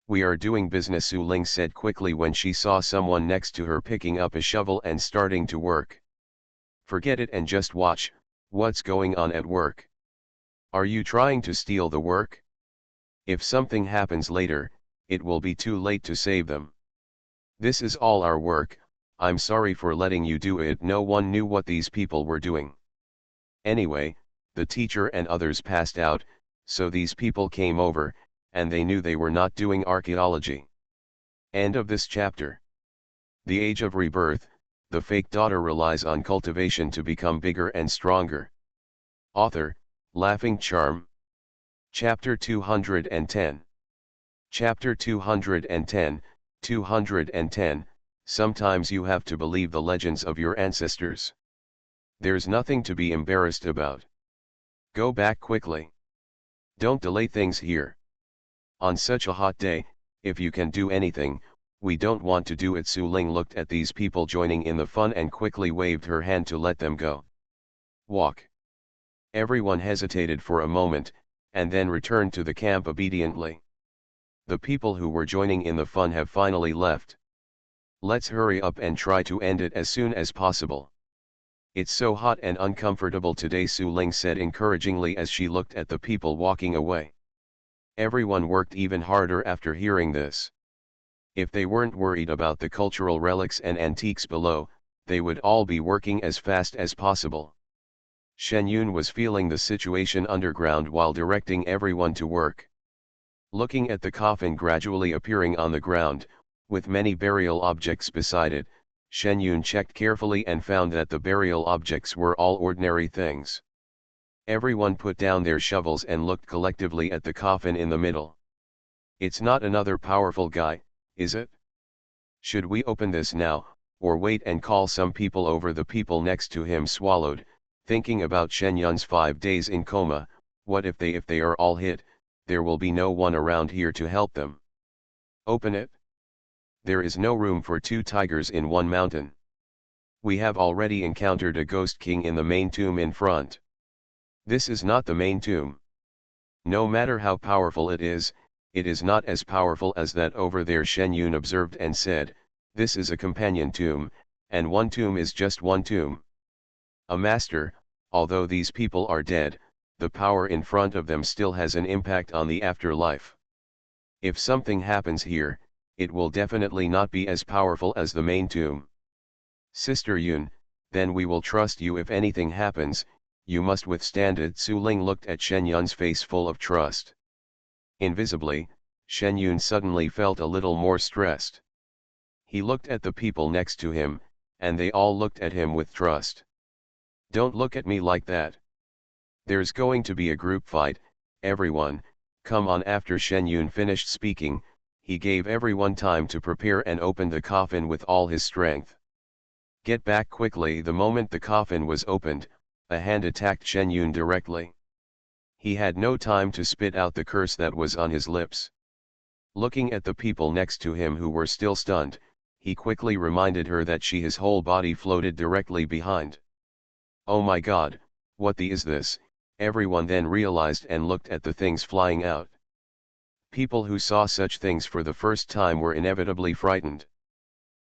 Speaker 1: We are doing business, Su Ling said quickly when she saw someone next to her picking up a shovel and starting to work. Forget it and just watch, what's going on at work. Are you trying to steal the work? If something happens later, it will be too late to save them. This is all our work. I'm sorry for letting you do it. No one knew what these people were doing. Anyway, the teacher and others passed out, so these people came over, and they knew they were not doing archaeology. End of this chapter. The Age of Rebirth, the fake daughter relies on cultivation to become bigger and stronger. Author, Laughing Charm. Chapter 210. Chapter 210, 210, Sometimes you have to believe the legends of your ancestors. There's nothing to be embarrassed about. Go back quickly. Don't delay things here. On such a hot day, if you can do anything, we don't want to do it. Su Ling looked at these people joining in the fun and quickly waved her hand to let them go. Walk. Everyone hesitated for a moment, and then returned to the camp obediently. The people who were joining in the fun have finally left. Let's hurry up and try to end it as soon as possible. It's so hot and uncomfortable today, Su Ling said encouragingly as she looked at the people walking away. Everyone worked even harder after hearing this. If they weren't worried about the cultural relics and antiques below, they would all be working as fast as possible. Shen Yun was feeling the situation underground while directing everyone to work. Looking at the coffin gradually appearing on the ground, with many burial objects beside it, Shen Yun checked carefully and found that the burial objects were all ordinary things. Everyone put down their shovels and looked collectively at the coffin in the middle. It's not another powerful guy, is it? Should we open this now, or wait and call some people over? The people next to him swallowed, thinking about Shen Yun's 5 days in coma. What if they are all hit? There will be no one around here to help them. Open it. There is no room for 2 tigers in one mountain. We have already encountered a ghost king in the main tomb in front. This is not the main tomb. No matter how powerful it is not as powerful as that over there. Shen Yun observed and said, this is a companion tomb, and one tomb is just one tomb. A master, although these people are dead, the power in front of them still has an impact on the afterlife. If something happens here, it will definitely not be as powerful as the main tomb. Sister Yun, then we will trust you. If anything happens, you must withstand it. Su Ling looked at Shen Yun's face full of trust. Invisibly, Shen Yun suddenly felt a little more stressed. He looked at the people next to him, and they all looked at him with trust. Don't look at me like that. There's going to be a group fight, everyone, come on. After Shen Yun finished speaking, he gave everyone time to prepare and opened the coffin with all his strength. Get back quickly. The moment the coffin was opened, a hand attacked Shen Yun directly. He had no time to spit out the curse that was on his lips. Looking at the people next to him who were still stunned, he quickly reminded her that his whole body floated directly behind. Oh my God, what the is this? Everyone then realized and looked at the things flying out. People who saw such things for the first time were inevitably frightened.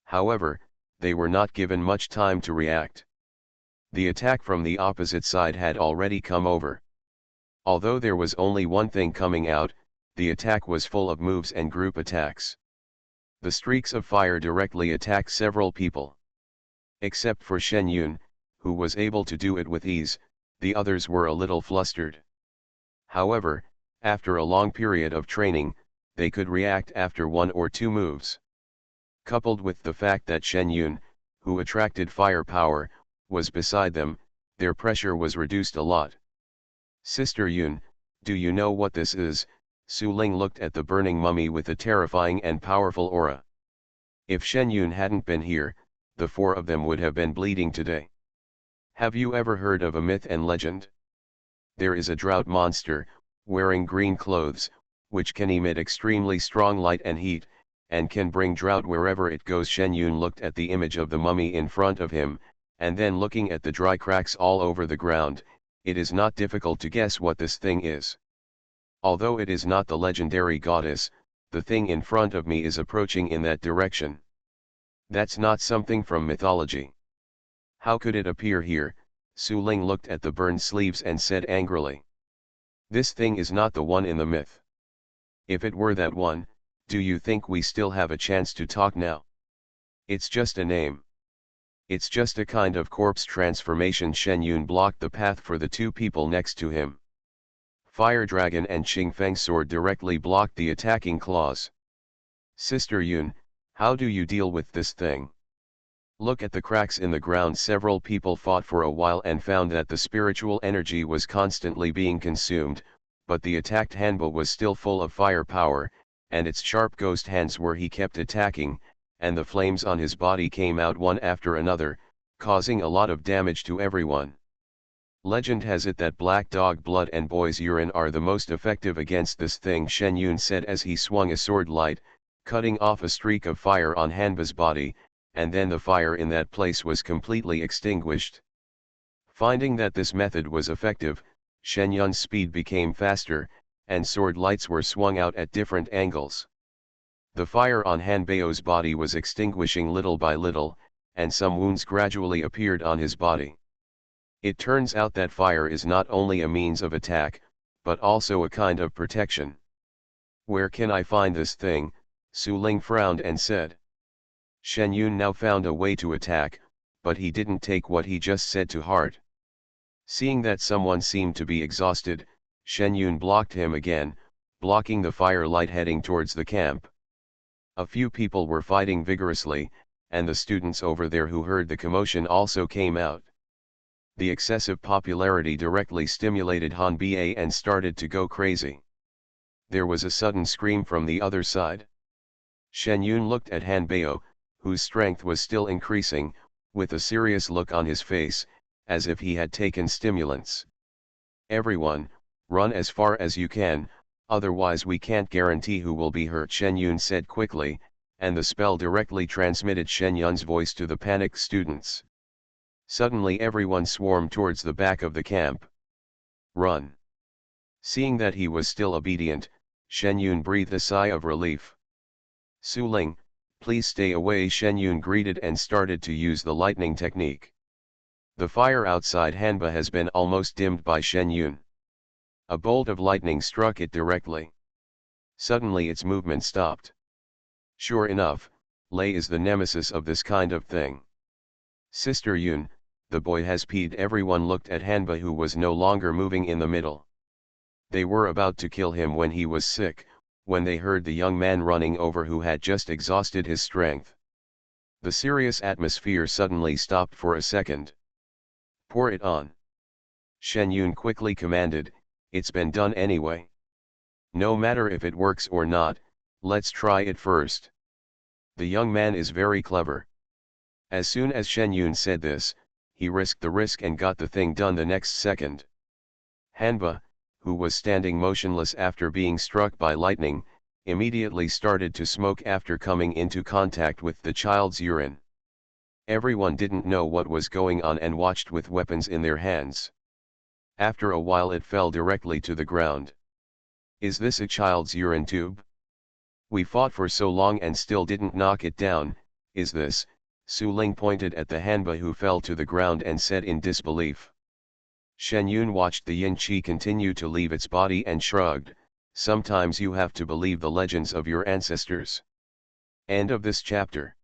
Speaker 1: However, they were not given much time to react. The attack from the opposite side had already come over. Although there was only one thing coming out, the attack was full of moves and group attacks. The streaks of fire directly attacked several people. Except for Shen Yun, who was able to do it with ease, the others were a little flustered. However, after a long period of training, they could react after 1 or 2 moves. Coupled with the fact that Shen Yun, who attracted firepower, was beside them, their pressure was reduced a lot. Sister Yun, do you know what this is? Su Ling looked at the burning mummy with a terrifying and powerful aura. If Shen Yun hadn't been here, the 4 of them would have been bleeding today. Have you ever heard of a myth and legend? There is a drought monster, wearing green clothes, which can emit extremely strong light and heat, and can bring drought wherever it goes. Shen Yun looked at the image of the mummy in front of him, and then looking at the dry cracks all over the ground, it is not difficult to guess what this thing is. Although it is not the legendary goddess, the thing in front of me is approaching in that direction. That's not something from mythology. How could it appear here? Su Ling looked at the burned sleeves and said angrily. This thing is not the one in the myth. If it were that one, do you think we still have a chance to talk now? It's just a name. It's just a kind of corpse transformation. Shen Yun blocked the path for the 2 people next to him. Fire Dragon and Qing Feng Sword directly blocked the attacking claws. Sister Yun, how do you deal with this thing? Look at the cracks in the ground. Several people fought for a while and found that the spiritual energy was constantly being consumed, but the attacked Hanba was still full of firepower, and its sharp ghost hands were he kept attacking, and the flames on his body came out one after another, causing a lot of damage to everyone. Legend has it that black dog blood and boy's urine are the most effective against this thing, Shen Yun said as he swung a sword light, cutting off a streak of fire on Hanba's body, and then the fire in that place was completely extinguished. Finding that this method was effective, Shen Yun's speed became faster, and sword lights were swung out at different angles. The fire on Hanbao's body was extinguishing little by little, and some wounds gradually appeared on his body. It turns out that fire is not only a means of attack, but also a kind of protection. Where can I find this thing? Su Ling frowned and said. Shen Yun now found a way to attack, but he didn't take what he just said to heart. Seeing that someone seemed to be exhausted, Shen Yun blocked him again, blocking the firelight heading towards the camp. A few people were fighting vigorously, and the students over there who heard the commotion also came out. The excessive popularity directly stimulated Han Ba and started to go crazy. There was a sudden scream from the other side. Shen Yun looked at Han Bao, whose strength was still increasing, with a serious look on his face, as if he had taken stimulants. Everyone, run as far as you can, otherwise we can't guarantee who will be hurt, Shen Yun said quickly, and the spell directly transmitted Shen Yun's voice to the panicked students. Suddenly everyone swarmed towards the back of the camp. Run! Seeing that he was still obedient, Shen Yun breathed a sigh of relief. Su Ling, please stay away, Shen Yun greeted and started to use the lightning technique. The fire outside Hanba has been almost dimmed by Shen Yun. A bolt of lightning struck it directly. Suddenly its movement stopped. Sure enough, Lei is the nemesis of this kind of thing. Sister Yun, the boy has peed. Everyone looked at Hanba, who was no longer moving in the middle. They were about to kill him when he was sick, when they heard the young man running over who had just exhausted his strength. The serious atmosphere suddenly stopped for a second. Pour it on. Shen Yun quickly commanded, it's been done anyway. No matter if it works or not, let's try it first. The young man is very clever. As soon as Shen Yun said this, he risked the risk and got the thing done the next second. Hanba, who was standing motionless after being struck by lightning, immediately started to smoke after coming into contact with the child's urine. Everyone didn't know what was going on and watched with weapons in their hands. After a while it fell directly to the ground. Is this a child's urine tube? We fought for so long and still didn't knock it down. Is this? Su Ling pointed at the Hanba who fell to the ground and said in disbelief. Shen Yun watched the yin qi continue to leave its body and shrugged, sometimes you have to believe the legends of your ancestors. End of this chapter.